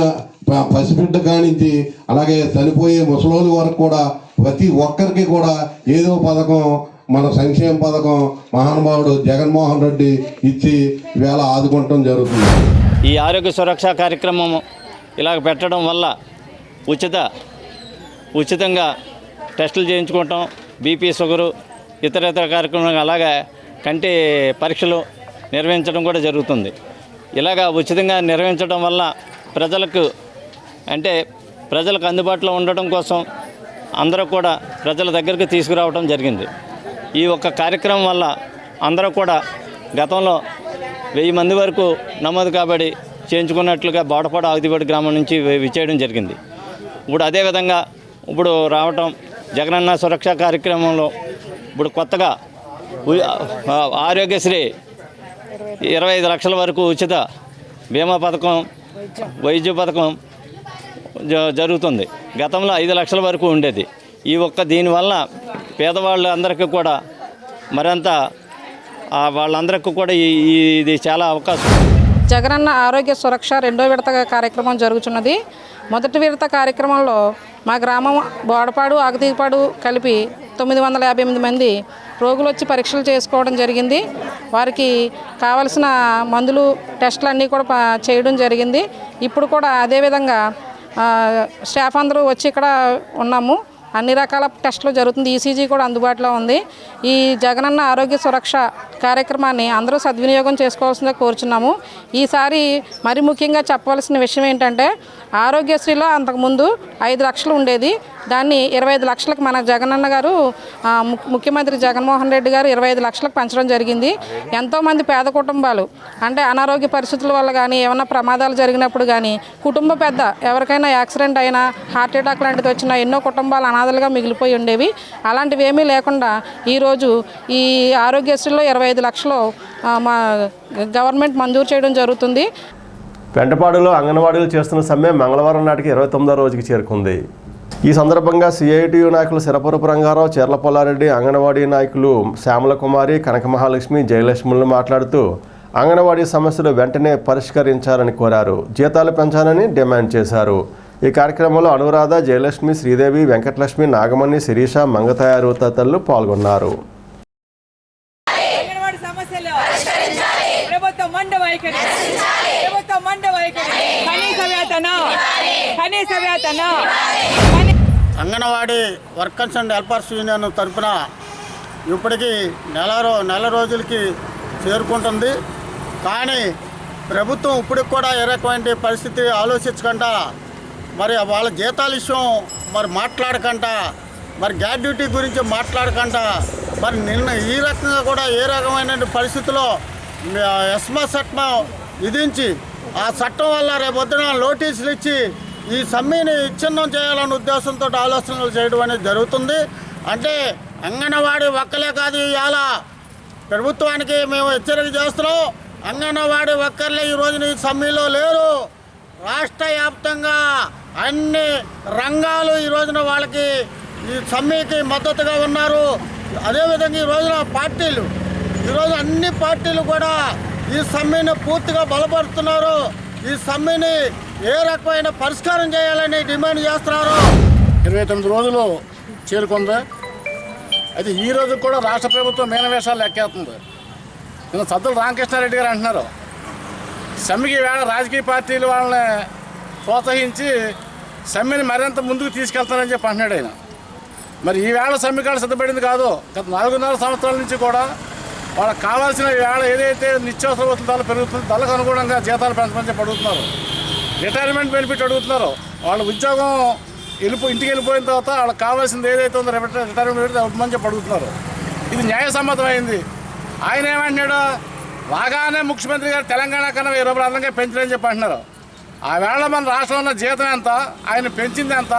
పసిబిడ్డ కానించి అలాగే చనిపోయే ముసలోళ్ళ వరకు కూడా ప్రతి ఒక్కరికి కూడా ఏదో పథకం, మన సంక్షేమ పథకం మహానుభావుడు జగన్మోహన్ రెడ్డి ఇచ్చి ఇవాళ ఆదుకుంటాం జరుగుతుంది. ఈ ఆరోగ్య సురక్ష కార్యక్రమం ఇలాగ పెట్టడం వల్ల ఉచితంగా టెస్టులు చేయించుకోవటం, బీపీ, షుగరు, ఇతర కార్యక్రమాలు, అలాగే కంటి పరీక్షలు నిర్వహించడం కూడా జరుగుతుంది. ఇలాగా ఉచితంగా నిర్వహించడం వల్ల ప్రజలకు అందుబాటులో ఉండడం కోసం అందరూ కూడా ప్రజల దగ్గరికి తీసుకురావడం జరిగింది. ఈ ఒక్క కార్యక్రమం వల్ల అందరూ కూడా గతంలో 1000 మంది వరకు నమోదు కాబడి చేయించుకున్నట్లుగా బోడపాడు ఆగుదిపాడు గ్రామం నుంచి విచ్చేయడం జరిగింది. ఇప్పుడు అదేవిధంగా ఇప్పుడు రావటం జగనన్న సురక్ష కార్యక్రమంలో ఇప్పుడు కొత్తగా ఆరోగ్యశ్రీ 25 లక్షల వరకు ఉచిత బీమా పథకం, వైద్య పథకం జరుగుతుంది. గతంలో 5 లక్షల వరకు ఉండేది. దీనివల్ల పేదవాళ్ళందరికీ కూడా మరింత వాళ్ళందరికీ కూడా ఇది చాలా అవకాశం. జగనన్న ఆరోగ్య సురక్ష 2వ విడత కార్యక్రమం జరుగుతున్నది. మొదటి విడత కార్యక్రమంలో మా గ్రామం బోడపాడు, ఆగుతీపాడు కలిపి 958 మంది రోగులు వచ్చి పరీక్షలు చేసుకోవడం జరిగింది. వారికి కావలసిన మందులు, టెస్టులు అన్నీ కూడా చేయడం జరిగింది. ఇప్పుడు కూడా అదేవిధంగా స్టాఫ్ అందరూ వచ్చి ఇక్కడ ఉన్నాము. అన్ని రకాల టెస్టులు జరుగుతుంది. ఈసీజీ కూడా అందుబాటులో ఉంది. ఈ జగనన్న ఆరోగ్య సురక్ష కార్యక్రమాన్ని అందరూ సద్వినియోగం చేసుకోవాల్సిందిగా కోరుచున్నాము. ఈసారి మరి ముఖ్యంగా చెప్పవలసిన విషయం ఏంటంటే, ఆరోగ్యశ్రీలో అంతకుముందు 5 లక్షలు ఉండేది. దాన్ని 25 లక్షలకు మన జగనన్న గారు, ముఖ్యమంత్రి జగన్మోహన్ రెడ్డి గారు 25 లక్షలకు పెంచడం జరిగింది. ఎంతోమంది పేద కుటుంబాలు అనారోగ్య పరిస్థితుల వల్ల కానీ, ఏమైనా ప్రమాదాలు జరిగినప్పుడు కానీ, కుటుంబ పెద్ద ఎవరికైనా యాక్సిడెంట్ అయినా, హార్ట్ అటాక్ లాంటిది వచ్చినా ఎన్నో కుటుంబాలు అనాథలుగా మిగిలిపోయి ఉండేవి. అలాంటివి ఏమీ లేకుండా ఈరోజు ఈ ఆరోగ్యశ్రీలో 25 లక్షలు మా గవర్నమెంట్ మంజూరు చేయడం జరుగుతుంది. పెంటపాడులో అంగన్వాడీలు చేస్తున్న సమ్మె మంగళవారం నాటికి 29వ రోజుకి చేరుకుంది. ఈ సందర్భంగా సిఐటియు నాయకులు సిరపురపు రంగారావు, చెర్లపల్లారెడ్డి, అంగన్వాడీ నాయకులు శ్యామలకుమారి, కనక మహాలక్ష్మి, జయలక్ష్ములు మాట్లాడుతూ అంగన్వాడీ సమస్యలు వెంటనే పరిష్కరించాలని కోరారు. జీతాలు పెంచాలని డిమాండ్ చేశారు. ఈ కార్యక్రమంలో అనురాధ, జయలక్ష్మి, శ్రీదేవి, వెంకటలక్ష్మి, నాగమణి, శిరీష, మంగతయారు తదితరులు పాల్గొన్నారు. Anganwadi workers and helpers union తరఫున ఇప్పటికీ నెల రోజులకి చేరుకుంటుంది. కానీ ప్రభుత్వం ఇప్పటికి కూడా ఏ రకమైన పరిస్థితి ఆలోచించకుండా, మరి వాళ్ళ జీతాల విషయం మాట్లాడకుండా, గ్రాడ్యుటీ గురించి మాట్లాడకుండా, నిన్న ఈ రకంగా కూడా ఏ రకమైన పరిస్థితిలో ఎస్మా చట్టం విధించి, ఆ చట్టం వల్ల రేపొద్దున నోటీసులు ఇచ్చి ఈ సమ్మెని విచ్ఛిన్నం చేయాలనే ఉద్దేశంతో ఆలోచనలు చేయడం అనేది జరుగుతుంది. అంటే అంగన్వాడీ ఒక్కలే కాదు, ఇవాళ ప్రభుత్వానికి మేము హెచ్చరిక చేస్తున్నాం. అంగన్వాడీ ఒక్కర్లే ఈ రోజున ఈ సమ్మెలో లేరు. రాష్ట్ర వ్యాప్తంగా అన్ని రంగాలు ఈ రోజున వాళ్ళకి ఈ సమ్మెకి మద్దతుగా ఉన్నారు. అదేవిధంగా ఈ రోజున ఈరోజు అన్ని పార్టీలు కూడా ఈ సమ్మెను పూర్తిగా బలపరుస్తున్నారు. ఈ సమ్మెని ఏ రకమైన పరిష్కారం చేయాలని డిమాండ్ చేస్తున్నారు. 29 రోజులు చేరుకుంది. అయితే ఈ రోజు కూడా రాష్ట్ర ప్రభుత్వం మేనవేషాలు లెక్కేస్తుంది. నిన్న సద్దుల రామకృష్ణారెడ్డి గారు అంటున్నారు, సమ్మెకి వేళ రాజకీయ పార్టీలు వాళ్ళని ప్రోత్సహించి సమ్మెని మరింత ముందుకు తీసుకెళ్తానని చెప్పి అంటున్నాడు ఆయన. మరి ఈ వేళ సమ్మె కాడ సిద్ధపడింది కాదు. గత 4.5 సంవత్సరాల నుంచి కూడా వాళ్ళకి కావాల్సిన వేళ ఏదైతే నిత్యావసర వస్తువులు పెరుగుతుందో దానికి అనుగుణంగా జీతాలు పెంచమని చెప్పి అడుగుతున్నారు. రిటైర్మెంట్ బెనిఫిట్ అడుగుతున్నారు. వాళ్ళ ఉద్యోగం ఇంటికి వెళ్ళిపోయిన తర్వాత వాళ్ళకి కావాల్సింది ఏదైతే ఉందో రిటైర్మెంట్ బెనిఫిట్ ఇవ్వమని చెప్పి అడుగుతున్నారు. ఇది న్యాయసమ్మతమైంది. ఆయన ఏమంటున్నాడు, రాగానే ముఖ్యమంత్రి గారు తెలంగాణ కన్నా 1000 రూపాయలు అదనంగా పెంచలేని చెప్పి అంటున్నారు. ఆ వేళ మన రాష్ట్రంలో ఉన్న జీతం ఎంత, ఆయన పెంచింది ఎంత,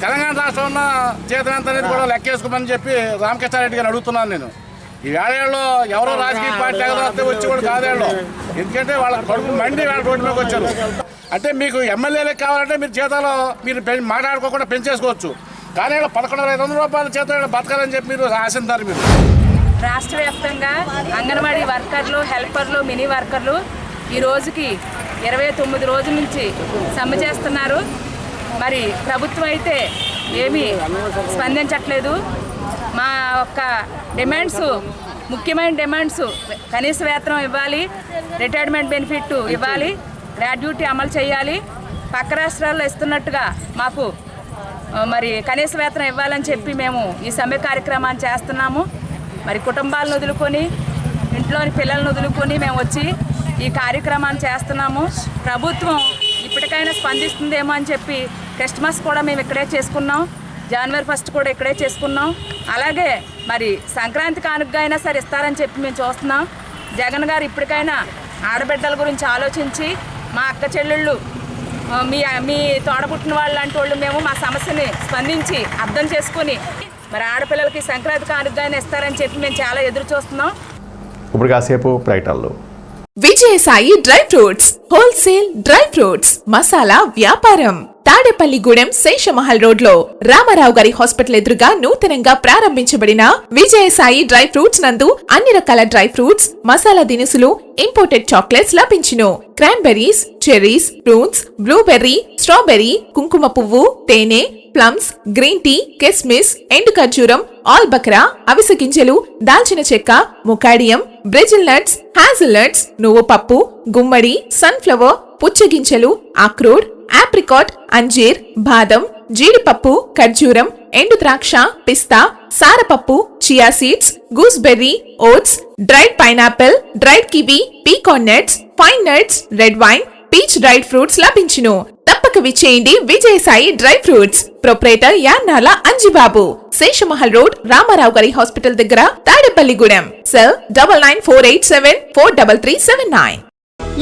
తెలంగాణ రాష్ట్రంలో ఉన్న జీతం ఎంత అనేది కూడా లెక్కేసుకోమని చెప్పి రామకృష్ణారెడ్డి గారిని అడుగుతున్నాను నేను. ఈ వేళల్లో ఎవరో రాజకీయ పార్టీ వస్తే వచ్చి కూడా కాదేళ్ళు, ఎందుకంటే వాళ్ళ కడుపు మండి వాళ్ళ రోడ్డు మీదకి వచ్చారు. అంటే మీకు ఎమ్మెల్యేలకు కావాలంటే మీరు జీతాలు మీరు మాట్లాడుకోకుండా పెంచేసుకోవచ్చు, కానీ 11,500 రూపాయల జీతం బతకాలని చెప్పి మీరు ఆశిస్తారు. మీరు రాష్ట్ర వ్యాప్తంగా అంగన్వాడీ వర్కర్లు, హెల్పర్లు, మినీ వర్కర్లు ఈ రోజుకి 29 రోజుల నుంచి సమ్మె చేస్తున్నారు. మరి ప్రభుత్వం అయితే ఏమీ స్పందించట్లేదు. మా యొక్క డిమాండ్స్, ముఖ్యమైన డిమాండ్స్, కనీస వేతనం ఇవ్వాలి, రిటైర్మెంట్ బెనిఫిట్ ఇవ్వాలి, గ్రాడ్యుటీ అమలు చేయాలి, పక్క రాష్ట్రాల్లో ఇస్తున్నట్టుగా మాకు మరి కనీస వేతనం ఇవ్వాలని చెప్పి మేము ఈ సమ్మె కార్యక్రమాన్ని చేస్తున్నాము. మరి కుటుంబాలను వదులుకొని, ఇంట్లోని పిల్లలను వదులుకొని మేము వచ్చి ఈ కార్యక్రమాన్ని చేస్తున్నాము. ప్రభుత్వం ఇప్పటికైనా స్పందిస్తుందేమో అని చెప్పి క్రిస్మస్ కూడా మేము ఇక్కడే చేసుకున్నాం, జనవరి 1 కూడా ఇక్కడే చేసుకున్నాం. అలాగే మరి సంక్రాంతి కానుకగా అయినా సరే ఇస్తారని చెప్పి మేము చూస్తున్నాం. జగన్ గారు ఇప్పటికైనా ఆడబిడ్డల గురించి ఆలోచించి, మా అక్క చెల్లెళ్ళు, మీ తోడబుట్టిన వాళ్ళు లాంటి వాళ్ళు మేము మా సమస్యని స్పందించి అర్థం చేసుకుని మరి ఆడపిల్లలకి సంక్రాంతి కానుకగా అయినా ఇస్తారని చెప్పి మేము చాలా ఎదురు చూస్తున్నాం. ఇప్పుడు కాసేపు ప్రకటనలు. Vijayasai dry fruits wholesale dry fruits masala వ్యాపారం తాడేపల్లిగూడెం శేషమహల్ రోడ్ లో రామారావు గారి హాస్పిటల్ ఎదురుగా నూతనంగా ప్రారంభించబడిన విజయసాయి డ్రై ఫ్రూట్స్ నందు అన్ని రకాల డ్రై ఫ్రూట్స్, మసాలా దినుసులు, ఇంపోర్టెడ్ చాక్లెట్స్ లభించును. Cranberries, cherries, fruits, blueberry, strawberry, కుంకుమ పువ్వు, తేనె, ప్లమ్స్, గ్రీన్ టీ, కిస్మిస్, ఎండు ఖర్జూరం, ఆల్ బక్రా, అవిసె గింజలు, దాల్చిన చెక్క, ముకాడియం, బ్రెజిల్ నట్స్, హ్యాజిల్ నట్స్, నువ్వు పప్పు, గుమ్మడి, సన్ఫ్లవర్, పుచ్చగింజలు, అక్రోడ్, ఆప్రికాట్, అంజీర్, బాదం, జీడిపప్పు, ఖర్జూరం, ఎండు ద్రాక్ష, పిస్తా, సారపప్పు, chia seeds, gooseberry, oats, dried pineapple, dried kiwi, pecan nuts, pine nuts, red wine, peach dried fruits లభించును. తప్పక విచ్చేయండి Vijayasai dry fruits. Proprietor Yannala Anjibabu, Seshamahal road, Ramarao గారి హాస్పిటల్ దగ్గర, Tadepalligudem. Cell 9948743379.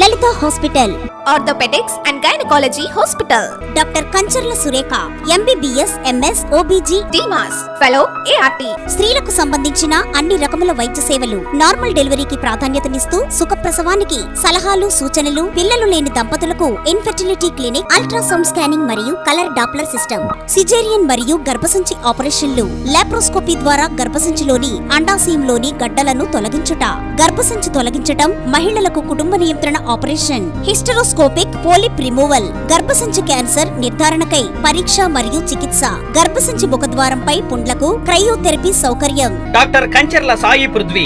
Lalitha hospital, orthopaedics and gynaecology hospital. Doctor Kancharla Surekha, MBBS, MS, OBG, DMAS, fellow, ART. స్త్రీలకు సంబంధించిన అన్ని రకముల వైద్య సేవలు, నార్మల్ డెలివరీకి ప్రాధాన్యతనిస్తూ సుఖప్రసవానికి సలహాలు, సూచనలు, పిల్లలు లేని దంపతులకు ఇన్ఫెర్టిలిటీ క్లినిక్, అల్ట్రాసౌండ్ స్కానింగ్ మరియు కలర్ డాప్లర్ సిస్టమ్, సిజేరియన్ మరియు గర్భసంచి ఆపరేషన్లు, లాప్రోస్కోపీ ద్వారా గర్భసంచిలోని అండాశయంలోని గడ్డలను తొలగించుట, గర్భసంచి తొలగించటం, మహిళలకు కుటుంబ నియంత్రణ ఆపరేషన్, హిస్టరోస్కోపిక్ పోలిప్ రిమూవల్, గర్భసంచి క్యాన్సర్ నిర్ధారణకై పరీక్ష మరియు చికిత్స, గర్భసంచి ముఖద్వారంపై పుండ్లకు క్రయోథెరపీ సౌకర్యం. Doctor Kancharla Sai Prithvi,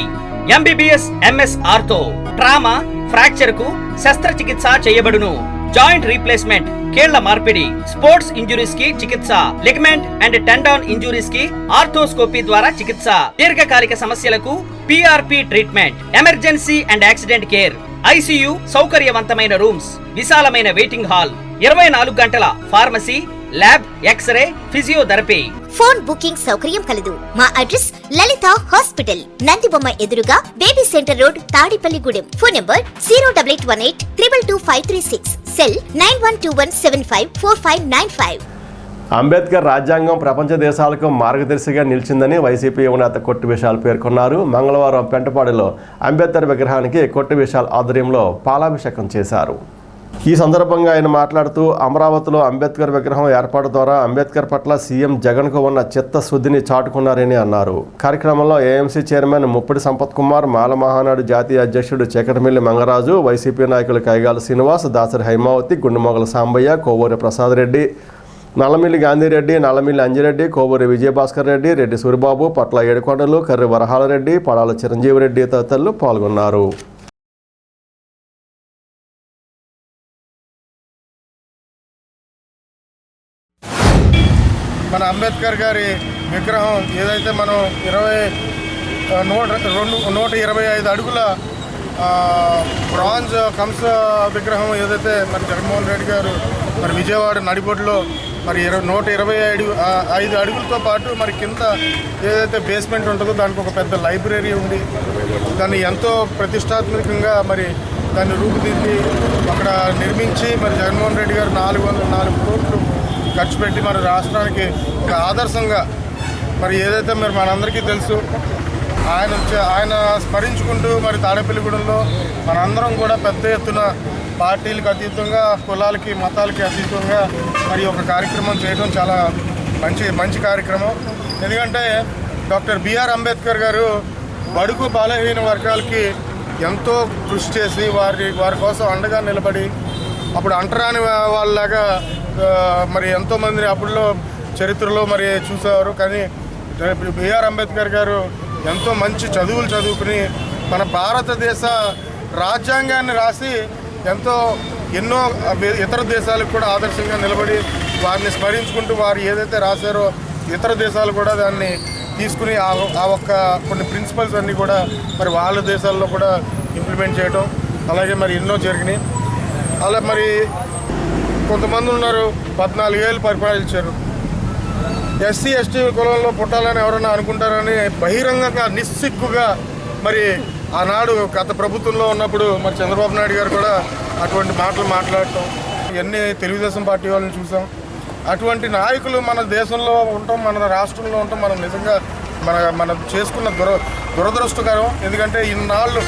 MBBS, MS ortho, trauma, fracture కు శస్త్రచికిత్స చేయబడును. జాయింట్ రీప్లేస్మెంట్, కీళ్ల మార్పిడి, స్పోర్ట్స్ ఇంజురీస్ కి చికిత్స, లిగమెంట్ అండ్ టెండాన్ ఇంజురీస్ కి ఆర్థోస్కోపీ ద్వారా చికిత్స, దీర్ఘకాలిక సమస్యలకు PRP treatment, emergency and accident care, ICU సౌకర్యవంతమైన రూమ్స్, విశాలమైన వెయిటింగ్ హాల్, 24 గంటల pharmacy, lab, x-ray, physiotherapy. Phone booking సౌకర్యం కలదు. మా అడ్రస్ లలిత హాస్పిటల్, నందిబొమ్మ ఎదురుగా, baby centre road, Tadepalligudem. Phone number 08818222536. Cell 9121754595. Ambedkar రాజ్యాంగం ప్రపంచ దేశాలకు మార్గదర్శిగా నిలిచిందని వైసీపీ యువనేత కొట్టు విశాల్ పేర్కొన్నారు. మంగళవారం పెంటపాడులో అంబేద్కర్ విగ్రహానికి కొట్టు విశాల్ ఆధ్వర్యంలో పాలాభిషేకం చేశారు. ఈ సందర్భంగా ఆయన మాట్లాడుతూ అమరావతిలో అంబేద్కర్ విగ్రహం ఏర్పాటు ద్వారా అంబేద్కర్ పట్ల సీఎం జగన్కు ఉన్న చిత్తశుద్ధిని చాటుకున్నారని అన్నారు. కార్యక్రమంలో ఏఎంసీ చైర్మన్ ముప్పిడి సంపత్ కుమార్, మాల మహానాడు జాతీయ అధ్యక్షుడు చీకటిమిల్లి మంగరాజు, వైసీపీ నాయకులు కైగాల శ్రీనివాస్, దాసరి హైమావతి, గుండుమొగల సాంబయ్య, కోవూరి ప్రసాద్ రెడ్డి, నల్లమిల్లి గాంధీరెడ్డి, నల్లమిల్లి అంజిరెడ్డి, కోవూరి విజయభాస్కర్ రెడ్డి, రెడ్డి సూరిబాబు, పట్ల ఏడుకొండలు, కర్రి వరహాలరెడ్డి, పడాల చిరంజీవి రెడ్డి తదితరులు పాల్గొన్నారు. మన అంబేద్కర్ గారి విగ్రహం ఏదైతే మనం 125 అడుగుల బ్రాంజ్ కంస విగ్రహం ఏదైతే మరి జగన్మోహన్ రెడ్డి గారు మరి విజయవాడ నడిబొడ్డులో మరి 125 అడుగులతో పాటు మరి కింద ఏదైతే బేస్మెంట్ ఉంటుందో దానికి ఒక పెద్ద లైబ్రరీ ఉంది. దాన్ని ఎంతో ప్రతిష్టాత్మకంగా మరి దాన్ని రూపుదిద్ది అక్కడ నిర్మించి మరి జగన్మోహన్ రెడ్డి గారు 404 కోట్లు ఖర్చు పెట్టి మరి రాష్ట్రానికి ఒక ఆదర్శంగా మరి ఏదైతే మరి మనందరికీ తెలుసు ఆయన స్మరించుకుంటూ మరి తాడేపల్లిగూడెంలో మనందరం కూడా పెద్ద ఎత్తున పార్టీలకు అతీతంగా కులాలకి మతాలకి అతీతంగా మరి ఒక కార్యక్రమం చేయడం చాలా మంచి కార్యక్రమం. ఎందుకంటే డాక్టర్ బిఆర్ అంబేద్కర్ గారు బడుగు బలహీన వర్గాలకి ఎంతో కృషి చేసి వారి కోసం అండగా నిలబడి అప్పుడు అంటరాని వాళ్ళలాగా మరి ఎంతోమందిని అప్పుడులో చరిత్రలో మరి చూసేవారు. కానీ బిఆర్ అంబేద్కర్ గారు ఎంతో మంచి చదువులు చదువుకుని మన భారతదేశ రాజ్యాంగాన్ని రాసి ఎన్నో ఇతర దేశాలకు కూడా ఆదర్శంగా నిలబడి వారిని స్మరించుకుంటూ వారు ఏదైతే రాశారో ఇతర దేశాలు కూడా దాన్ని తీసుకుని ఆ ఒక్క కొన్ని ప్రిన్సిపల్స్ అన్నీ కూడా మరి వాళ్ళ దేశాల్లో కూడా ఇంప్లిమెంట్ చేయడం అలాగే మరి ఎన్నో జరిగినాయి. అలా మరి కొంతమంది ఉన్నారు 14 ఏళ్ళు పరిపాలించారు. ఎస్సీ ఎస్టీ కులంలో పుట్టాలని ఎవరైనా అనుకుంటారని బహిరంగంగా నిస్సిగ్గుగా మరి ఆనాడు గత ప్రభుత్వంలో ఉన్నప్పుడు మరి చంద్రబాబు నాయుడు గారు కూడా అటువంటి మాటలు మాట్లాడటం ఇవన్నీ తెలుగుదేశం పార్టీ వాళ్ళని చూసాం. అటువంటి నాయకులు మన దేశంలో ఉంటాం, మన రాష్ట్రంలో ఉంటాం. మనం నిజంగా మనం చేసుకున్న దురదృష్టకరం. ఎందుకంటే ఇన్నాళ్ళు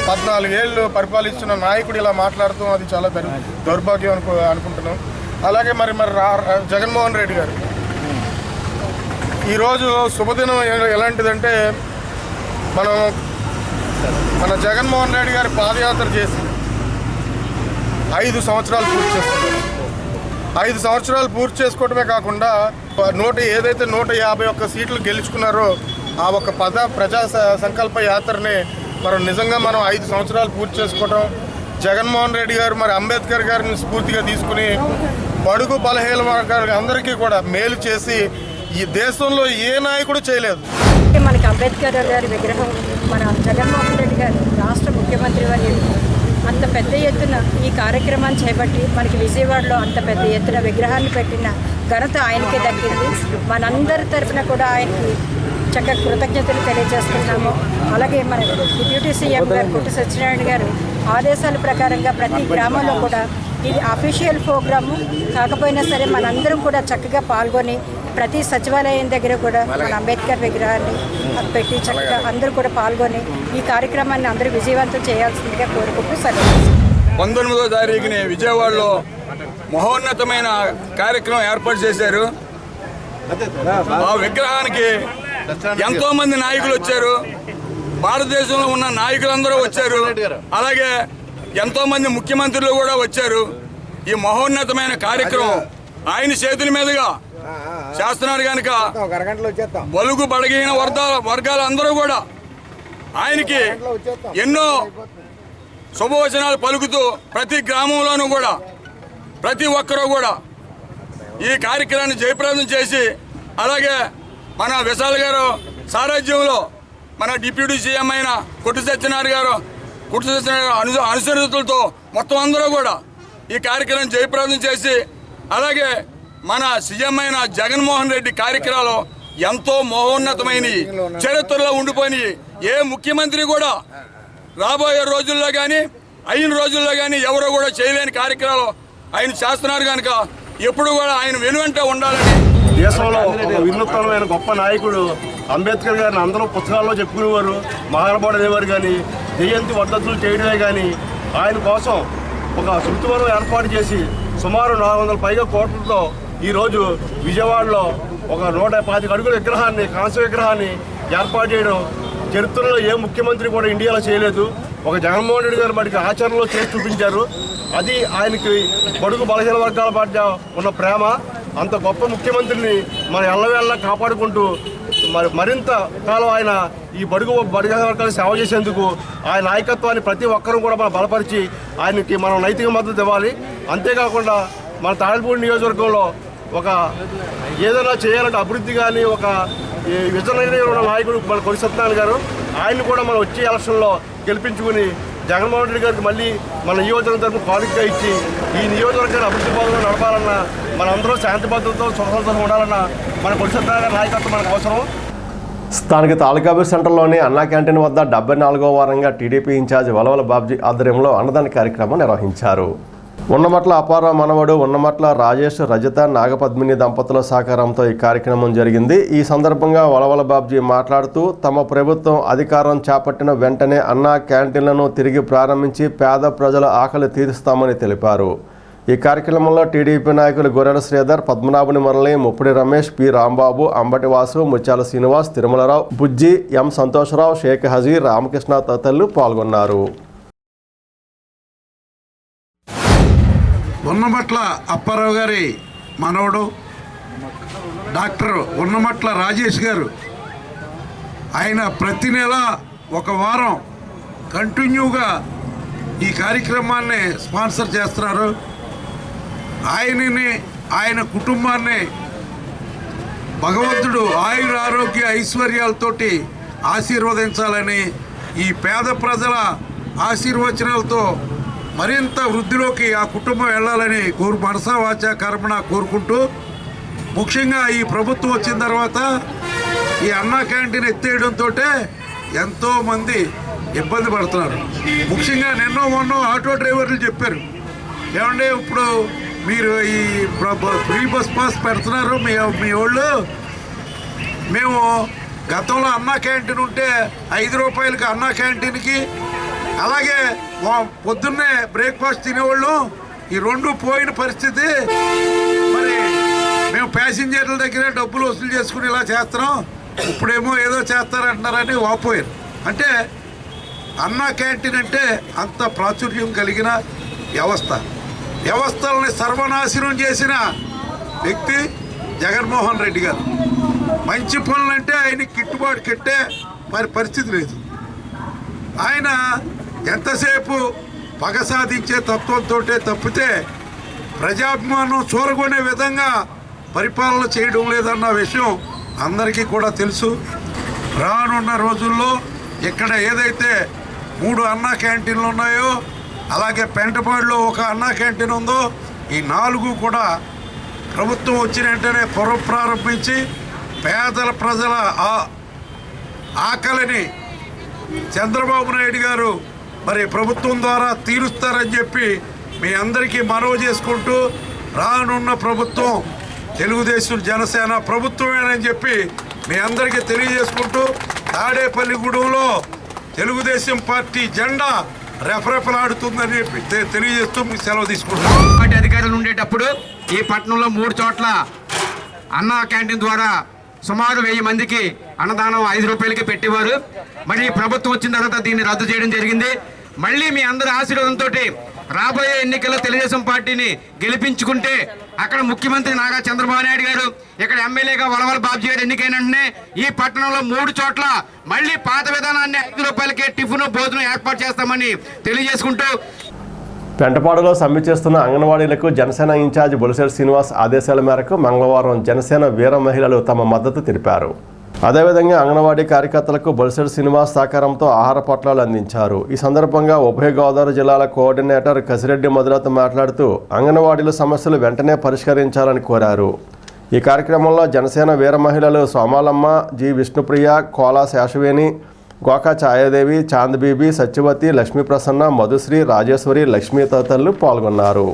14 ఏళ్ళు పరిపాలిస్తున్న నాయకుడు ఇలా మాట్లాడటం అది చాలా దౌర్భాగ్యం అనుకుంటున్నాం. అలాగే మరి జగన్మోహన్ రెడ్డి గారు ఈరోజు శుభదినం ఎలాంటిదంటే మన జగన్మోహన్ రెడ్డి గారి పాదయాత్ర చేసి 5 సంవత్సరాలు పూర్తి చేసుకున్నారు. 5 సంవత్సరాలు పూర్తి చేసుకోవడమే కాకుండా ఏదైతే 151 సీట్లు గెలుచుకున్నారో ఆ ఒక ప్రజా సంకల్ప యాత్రని నిజంగా మనం 5 సంవత్సరాలు పూర్తి చేసుకోవడం. జగన్మోహన్ రెడ్డి గారు మరి అంబేద్కర్ గారిని స్ఫూర్తిగా తీసుకుని బడుగు బలహీన వర్గాలకు అందరికీ కూడా మేలు చేసి ఈ దేశంలో ఏ నాయకుడు చేయలేదు. మనకి అంబేద్కర్ గారి విగ్రహం మన జగన్మోహన్ రెడ్డి గారు రాష్ట్ర ముఖ్యమంత్రి వర్యులు అంత పెద్ద ఎత్తున ఈ కార్యక్రమాన్ని చేపట్టి మనకి విజయవాడలో అంత పెద్ద ఎత్తున విగ్రహాన్ని పెట్టిన ఘనత ఆయనకే దక్కింది. మనందరి తరఫున కూడా ఆయనకి చక్కగా కృతజ్ఞతలు తెలియజేస్తున్నాము. అలాగే మన డిప్యూటీ సీఎం గారు పుట్టి సత్యనారాయణ గారు ఆదేశాల ప్రకారంగా ప్రతి గ్రామంలో కూడా ఇది అఫీషియల్ ప్రోగ్రాము కాకపోయినా సరే మనందరం కూడా చక్కగా పాల్గొని ప్రతి సచివాలయం దగ్గర కూడా మన అంబేద్కర్ విగ్రహాన్ని పెట్టి చక్కగా అందరూ కూడా పాల్గొని ఈ కార్యక్రమాన్ని అందరూ విజయవంతం చేయాల్సిందిగా కోరుకుంటూ సెలవు. 19వ తారీఖుని విజయవాడలో మహోన్నతమైన కార్యక్రమం ఏర్పాటు చేశారు. ఆ విగ్రహానికి ఎంతో మంది నాయకులు వచ్చారు. భారతదేశంలో ఉన్న నాయకులందరూ వచ్చారు. అలాగే ఎంతో మంది ముఖ్యమంత్రులు కూడా వచ్చారు. ఈ మహోన్నతమైన కార్యక్రమం ఆయన చేతుల మీదుగా చేస్తున్నారు కనుక బలుగు బలహీన వర్గాలందరూ కూడా ఆయనకి ఎన్నో శుభవచనాలు పలుకుతూ ప్రతి గ్రామంలోనూ కూడా ప్రతి ఒక్కరూ కూడా ఈ కార్యక్రమాన్ని జయప్రదం చేసి అలాగే మన విశాల్ గారు సారథ్యంలో మన డిప్యూటీ సీఎం అయిన కొట్టు సత్యనారాయణ అనుసరితులతో మొత్తం అందరూ కూడా ఈ కార్యక్రమం జయప్రదం చేసి అలాగే మన సీఎం అయిన జగన్మోహన్ రెడ్డి కార్యక్రమాలు ఎంతో మహోన్నతమైన చరిత్రలో ఉండిపోయినాయి. ఏ ముఖ్యమంత్రి కూడా రాబోయే రోజుల్లో కానీ అయిన రోజుల్లో కానీ ఎవరో కూడా చేయలేని కార్యక్రమాలు ఆయన చేస్తున్నారు కనుక ఎప్పుడు కూడా ఆయన వెనువెంట ఉండాలని. దేశంలో ఒక వినూత్నమైన గొప్ప నాయకుడు అంబేద్కర్ గారిని అందరూ పుస్తకాల్లో చెప్పుకునేవారు, మహానుభావుడు అనేవారు. కానీ జయంతి వర్ధంతులు చేయడమే కానీ ఆయన కోసం ఒక శృతివనం ఏర్పాటు చేసి సుమారు 400 పైగా కోట్లతో ఈరోజు విజయవాడలో ఒక 125 అడుగుల విగ్రహాన్ని కాంస్య విగ్రహాన్ని ఏర్పాటు చేయడం చరిత్రలో ఏ ముఖ్యమంత్రి కూడా ఇండియాలో చేయలేదు. ఒక జగన్మోహన్ రెడ్డి గారు మనకి ఆచరణలో చేసి చూపించారు. అది ఆయనకి బడుగు బలహీన వర్గాల మధ్య ఉన్న ప్రేమ. అంత గొప్ప ముఖ్యమంత్రిని మన ఎల్లవేళ్ళ కాపాడుకుంటూ మరింత కాలం ఆయన ఈ బడుగు వర్గాలకు సేవ చేసేందుకు ఆయన నాయకత్వాన్ని ప్రతి ఒక్కరూ కూడా మనం బలపరిచి ఆయనకి మనం నైతిక మద్దతు ఇవ్వాలి. అంతేకాకుండా మన తాడేపల్లి నియోజకవర్గంలో ఒక ఏదైనా చేయాలంటే అభివృద్ధి కానీ ఒక విజనరీ ఉన్న నాయకుడు మన కొడి సత్యనారాయణ గారు. ఆయన్ని కూడా మనం వచ్చే ఎలక్షన్లో గెలిపించుకుని జగన్మోహన్ రెడ్డి గారికి మళ్ళీ మన నియోజకవర్గం తరఫున కానుకగా ఇచ్చి ఈ నియోజకవర్గాన్ని అభివృద్ధి పదంలో నడపాలన్నా, మన అందరూ శాంతి భద్రతతో సుఖంతో ఉండాలన్నా మన కొడి సత్యనారాయణ గారి నాయకత్వం మనకు అవసరం. స్థానిక తాలూకాబీర్ సెంటర్లోని అన్నా క్యాంటీన్ వద్ద 74వ వారంగా టీడీపీ ఇన్ఛార్జ్ వలవల బాబ్జీ ఆధ్వర్యంలో అన్నదాన కార్యక్రమం నిర్వహించారు. ఉన్నమట్ల అపార మనవడు ఉన్నమట్ల రాజేష్, రజత, నాగపద్మిని దంపతుల సహకారంతో ఈ కార్యక్రమం జరిగింది. ఈ సందర్భంగా వలవల బాబ్జీ మాట్లాడుతూ తమ ప్రభుత్వం అధికారం చేపట్టిన వెంటనే అన్నా క్యాంటీన్లను తిరిగి ప్రారంభించి పేద ప్రజల ఆకలి తీరుస్తామని తెలిపారు. ఈ కార్యక్రమంలో టీడీపీ నాయకులు గొర్రెల శ్రీధర్, పద్మనాభుని మురళి, ముప్పిడి రమేష్, పి రాంబాబు, అంబటి వాసు, ముత్యాల శ్రీనివాస్, తిరుమలరావు, బుజ్జి, ఎం సంతోషరావు, షేక్ హజీర్, రామకృష్ణ తదితరులు పాల్గొన్నారు. ఉన్నమట్ల అప్పారావు గారి మనవడు డాక్టర్ ఉన్నమట్ల రాజేష్ గారు, ఆయన ప్రతి నెల ఒక వారం కంటిన్యూగా ఈ కార్యక్రమాన్ని స్పాన్సర్ చేస్తున్నారు. ఆయనని, ఆయన కుటుంబాన్ని భగవంతుడు ఆయుర ఆరోగ్య ఐశ్వర్యాలతోటి ఆశీర్వదించాలని, ఈ పేద ప్రజల ఆశీర్వచనాలతో మరింత వృద్ధిలోకి ఆ కుటుంబం వెళ్ళాలని మనసా వాచా కర్మణ కోరుకుంటూ, ముఖ్యంగా ఈ ప్రభుత్వం వచ్చిన తర్వాత ఈ అన్నా క్యాంటీన్ ఎత్తేయడంతో ఎంతోమంది ఇబ్బంది పడుతున్నారు. ముఖ్యంగా మొన్న ఆటో డ్రైవర్లు చెప్పారు, ఏమంటే ఇప్పుడు మీరు ఈ ఫ్రీ బస్ పాస్ పెడుతున్నారు మీ వాళ్ళు, మేము గతంలో అన్నా క్యాంటీన్ ఉంటే 5 రూపాయలకి అన్నా క్యాంటీన్కి, అలాగే పొద్దున్నే బ్రేక్ఫాస్ట్ తినేవాళ్ళు, ఈ 2 పోయిన పరిస్థితి. మరి మేము ప్యాసింజర్ల దగ్గరే డబ్బులు వసూలు చేసుకుని ఇలా చేస్తున్నాం, ఇప్పుడేమో ఏదో చేస్తారంటున్నారని వాపోయారు. అంటే అన్నా క్యాంటీన్ అంటే అంత ప్రాచుర్యం కలిగిన వ్యవస్థల్ని సర్వనాశనం చేసిన వ్యక్తి జగన్మోహన్ రెడ్డి గారు. మంచి పనులంటే ఆయనకి గిట్టుబాటు కట్టే మరి పరిస్థితి లేదు. ఆయన ఎంతసేపు పగ సాధించే తత్వంతో తప్పితే ప్రజాభిమానం చూరగొనే విధంగా పరిపాలన చేయడం లేదన్న విషయం అందరికీ కూడా తెలుసు. రానున్న రోజుల్లో ఇక్కడ ఏదైతే 3 అన్నా క్యాంటీన్లు ఉన్నాయో, అలాగే పెంటపాడులో ఒక అన్నా క్యాంటీన్ ఉందో, ఈ 4 కూడా ప్రభుత్వం వచ్చిన వెంటనే పునఃప్రారంభించి పేదల ప్రజల ఆకలిని చంద్రబాబు నాయుడు గారు మరి ప్రభుత్వం ద్వారా తీరుస్తారని చెప్పి మీ అందరికీ మనవి చేసుకుంటూ, రానున్న ప్రభుత్వం తెలుగుదేశం జనసేన ప్రభుత్వమేనని చెప్పి మీ అందరికీ తెలియజేసుకుంటూ, తాడేపల్లిగూడెంలో తెలుగుదేశం పార్టీ జెండా రెఫరెఫలాడుతుందని తెలియజేస్తూ మీకు సెలవు తీసుకుంటున్నాం. పార్టీ అధికారులు ఉండేటప్పుడు ఈ పట్టణంలో 3 చోట్ల అన్నా క్యాంటీన్ ద్వారా సుమారు 1000 మందికి అన్నదానం 5 రూపాయలకి పెట్టేవారు. మళ్ళీ ప్రభుత్వం వచ్చిన తర్వాత దీన్ని రద్దు చేయడం జరిగింది. మళ్ళీ మీ అందరి ఆశీర్వాదంతో రాబోయే ఎన్నికల్లో తెలుగుదేశం పార్టీని గెలిపించుకుంటే అక్కడ ముఖ్యమంత్రి నారా చంద్రబాబు నాయుడు గారు, ఇక్కడ ఎమ్మెల్యేగా వలవల బాబ్జీ గారు ఎన్నికైన వెంటనే ఈ పట్టణంలో 3 చోట్ల మళ్ళీ పాత విధానాన్ని 5 రూపాయలకే టిఫిన్ భోజనం ఏర్పాటు చేస్తామని తెలియజేసుకుంటూ, పెంటపాడులో సమ్మె చేస్తున్న అంగన్వాడీలకు జనసేన ఇన్ఛార్జ్ బొలిశెట్టి శ్రీనివాస్ ఆదేశాల మేరకు మంగళవారం జనసేన వీర మహిళలు తమ మద్దతు తెలిపారు. అదేవిధంగా అంగన్వాడీ కార్యకర్తలకు బొలిశెట్టి శ్రీనివాస్ సహకారంతో ఆహార పొట్లాలు అందించారు. ఈ సందర్భంగా ఉభయ గోదావరి జిల్లాల కోఆర్డినేటర్ కసిరెడ్డి మధులత మాట్లాడుతూ అంగన్వాడీల సమస్యలు వెంటనే పరిష్కరించాలని కోరారు. ఈ కార్యక్రమంలో జనసేన వీర మహిళలు సోమాలమ్మ, జి విష్ణుప్రియ, కోలా శేషవేణి, గోకా ఛాయాదేవి, చాందబీబీ, సత్యవతి, లక్ష్మీప్రసన్న, మధుశ్రీ, రాజేశ్వరి, లక్ష్మీ తదితరులు పాల్గొన్నారు.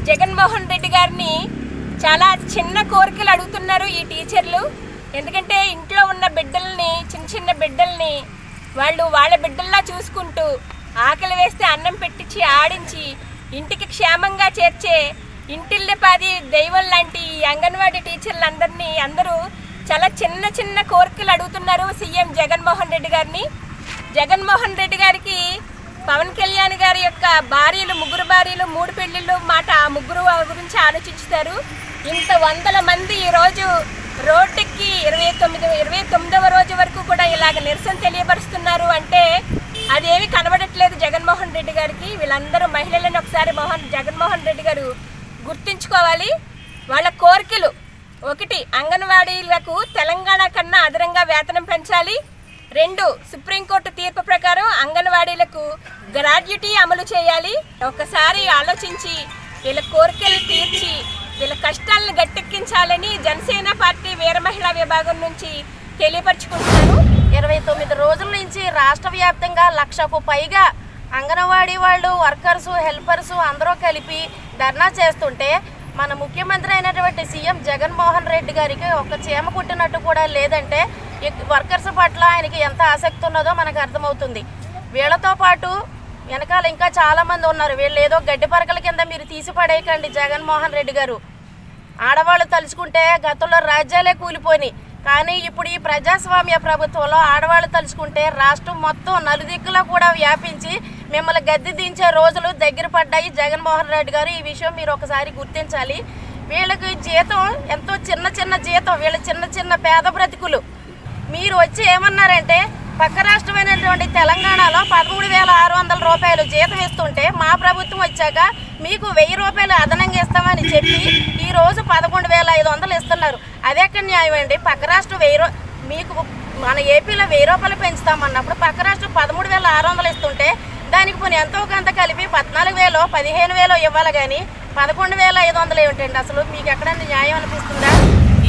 జగన్మోహన్ రెడ్డి గారిని చాలా చిన్న కోరికలు అడుగుతున్నారు ఈ టీచర్లు. ఎందుకంటే ఇంట్లో ఉన్న బిడ్డల్ని, చిన్న బిడ్డల్ని వాళ్ళ బిడ్డల్లా చూసుకుంటూ, ఆకలి వేస్తే అన్నం పెట్టించి ఆడించి ఇంటికి క్షేమంగా చేర్చే ఇంటిల్లిపాది దైవం లాంటి ఈ అంగన్వాడీ టీచర్లందరినీ అందరూ చాలా చిన్న కోరికలు అడుగుతున్నారు సీఎం జగన్మోహన్ రెడ్డి గారిని. జగన్మోహన్ రెడ్డి గారికి పవన్ కళ్యాణ్ గారి యొక్క భార్యలు, 3 భార్యలు, 3 పెళ్లిళ్ళు మాట ఆ ముగ్గురు గురించి ఆలోచిస్తారు. ఇంత వందల మంది ఈరోజు రోడ్డుకి 29వ రోజు వరకు కూడా ఇలాగ నిరసన తెలియపరుస్తున్నారు అంటే అదేమి కనబడట్లేదు జగన్మోహన్ రెడ్డి గారికి. వీళ్ళందరూ మహిళలను ఒకసారి జగన్మోహన్ రెడ్డి గారు గుర్తుంచుకోవాలి. వాళ్ళ కోరికలు 1, అంగన్వాడీలకు తెలంగాణ కన్నా అదనంగా వేతనం పెంచాలి. 2, సుప్రీంకోర్టు తీర్పు ప్రకారం అంగన్వాడీలకు గ్రాడ్యుటీ అమలు చేయాలి. ఒకసారి ఆలోచించి వీళ్ళ కోరికలు తీర్చి వీళ్ళ కష్టాలను గట్టెక్కించాలని జనసేన పార్టీ వీర మహిళా విభాగం నుంచి తెలియపరుచుకుంటున్నాను. 29 రోజుల నుంచి రాష్ట్ర వ్యాప్తంగా 1,00,000కు పైగా అంగన్వాడీ వాళ్ళు, వర్కర్సు, హెల్పర్సు అందరూ కలిపి ధర్నా చేస్తుంటే మన ముఖ్యమంత్రి అయినటువంటి సీఎం జగన్మోహన్ రెడ్డి గారికి ఒక చీమ కుట్టినట్టు కూడా లేదంటే వర్కర్స్ పట్ల ఆయనకి ఎంత ఆసక్తి ఉన్నదో మనకు అర్థమవుతుంది. వీళ్ళతో పాటు వెనకాల ఇంకా చాలామంది ఉన్నారు. వీళ్ళు ఏదో గడ్డి పరకల కింద మీరు తీసి పడేయకండి జగన్మోహన్ రెడ్డి గారు. ఆడవాళ్ళు తలుచుకుంటే గతంలో రాజ్యాలే కూలిపోయినాయి, కానీ ఇప్పుడు ఈ ప్రజాస్వామ్య ప్రభుత్వంలో ఆడవాళ్ళు తలుచుకుంటే రాష్ట్రం మొత్తం నలుదిక్కులా కూడా వ్యాపించి మిమ్మల్ని గద్దె దించే రోజులు దగ్గర పడ్డాయి. జగన్మోహన్ రెడ్డి గారు ఈ విషయం మీరు ఒకసారి గుర్తించాలి. వీళ్ళకి జీతం ఎంతో చిన్న జీతం, వీళ్ళ చిన్న పేద బ్రతుకులు. మీరు వచ్చి ఏమన్నారంటే పక్క రాష్ట్రమైనటువంటి తెలంగాణలో 13,600 రూపాయలు జీతం ఇస్తుంటే మా ప్రభుత్వం వచ్చాక మీకు 1,000 రూపాయలు అదనంగా ఇస్తామని చెప్పి ఈరోజు 11,500 ఇస్తున్నారు. అదే ఎక్కడ న్యాయం అండి? పక్క రాష్ట్రం మీకు మన ఏపీలో 1,000 రూపాయలు పెంచుతామన్నప్పుడు పక్క రాష్ట్రం 13,600 ఇస్తుంటే దానికి పోనీ ఎంతో కొంత కలిపి 14,000 15,000 ఇవ్వాలి, కానీ 11,500 ఏమిటండి? అసలు మీకు ఎక్కడైనా న్యాయం అనిపిస్తుందా?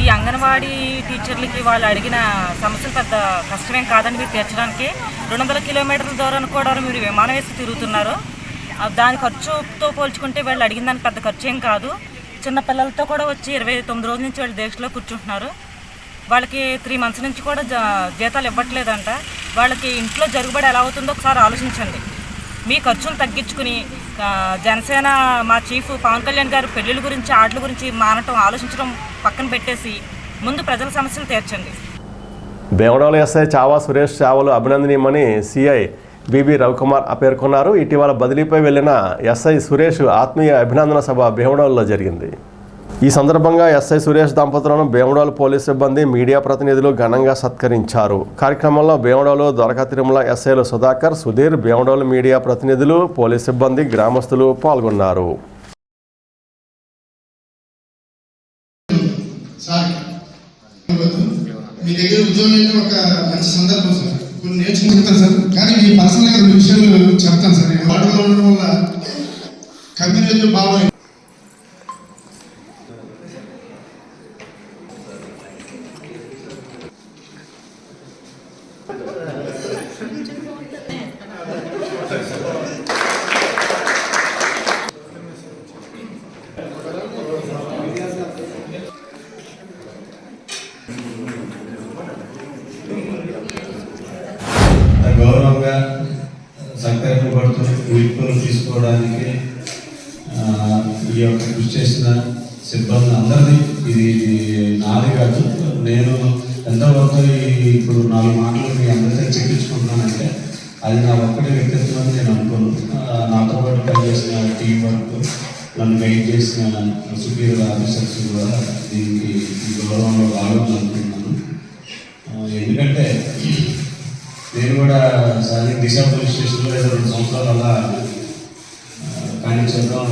ఈ అంగన్వాడీ టీచర్లకి వాళ్ళు అడిగిన సమస్యలు పెద్ద కష్టమేం కాదని మీరు తీర్చడానికి 200 కిలోమీటర్ల దూరాన్ని కూడా మీరు విమానం వేసి తిరుగుతున్నారు. దాని ఖర్చుతో పోల్చుకుంటే వాళ్ళు అడిగిన దానికి పెద్ద ఖర్చు ఏం కాదు. చిన్నపిల్లలతో కూడా వచ్చి 29 రోజుల నుంచి వాళ్ళు దీక్షలో కూర్చుంటున్నారు. వాళ్ళకి 3 మంత్స్ నుంచి కూడా జీతాలు ఇవ్వట్లేదంట. వాళ్ళకి ఇంట్లో జరుగుబడి ఎలా అవుతుందో ఒకసారి ఆలోచించండి. మీ ఖర్చులు తగ్గించుకుని జనసేన మా చీఫ్ పవన్ కళ్యాణ్ గారు పెళ్లిళ్ళ గురించి, ఆటల గురించి మానటం, ఆలోచించడం పక్కన పెట్టేసి ముందు ప్రజల సమస్యలు తీర్చండి. భీమడోలు ఎస్ఐ చావా సురేష్ సేవలు అభినందనీయమని సిఐ బిబి రవికుమార్ పేర్కొన్నారు. ఇటీవల బదిలీపై వెళ్లిన ఎస్ఐ సురేష్ ఆత్మీయ అభినందన సభ భీమడోలులో జరిగింది. ఈ సందర్భంగా ఎస్ఐ సురేష్ దంపతులను భీమడోలు పోలీస్ సిబ్బంది, మీడియా ప్రతినిధులు ఘనంగా సత్కరించారు. కార్యక్రమంలో భీమడోలు ద్వారకా తిరుమల ఎస్ఐలు సుధాకర్, సుధీర్, భీమడోలు మీడియా ప్రతినిధులు, పోలీస్ సిబ్బంది, గ్రామస్తులు పాల్గొన్నారు. మీ దగ్గర ఉద్యోగం అయితే ఒక మంచి సందర్భం సార్, కొన్ని నేర్చుకుంటాను సార్. కానీ మీ పర్సనల్గా 2 విషయాలు చెప్తాను సార్. వాటర్లో ఉండడం వల్ల కమ్యూనిటీ బాగా గౌరవంగా సంకల్పబడుతూ వీడ్కోలు తీసుకోవడానికి ఈ యొక్క కృషి చేసిన సిబ్బంది అందరినీ, ఇది నాది కాదు, నేను ఎంతవరకు ఇప్పుడు 4 మాటలు మీ అందరితో చెప్పించుకుంటున్నానంటే అది నా ఒక్కటి వ్యక్తిత్వం అని నేను అనుకోను. నాతో పాటు పనిచేసిన టీం వర్క్, నన్ను గైడ్ చేసిన సుపీరియర్ ఆఫీసర్స్ కూడా దీనికి ఈ గౌరవంలో భాగం అనుకుంటున్నాను. ఎందుకంటే నేను కూడా సారీ దిశ పోలీస్ స్టేషన్లో 2 సంవత్సరాలు అలా కానీ చేద్దాం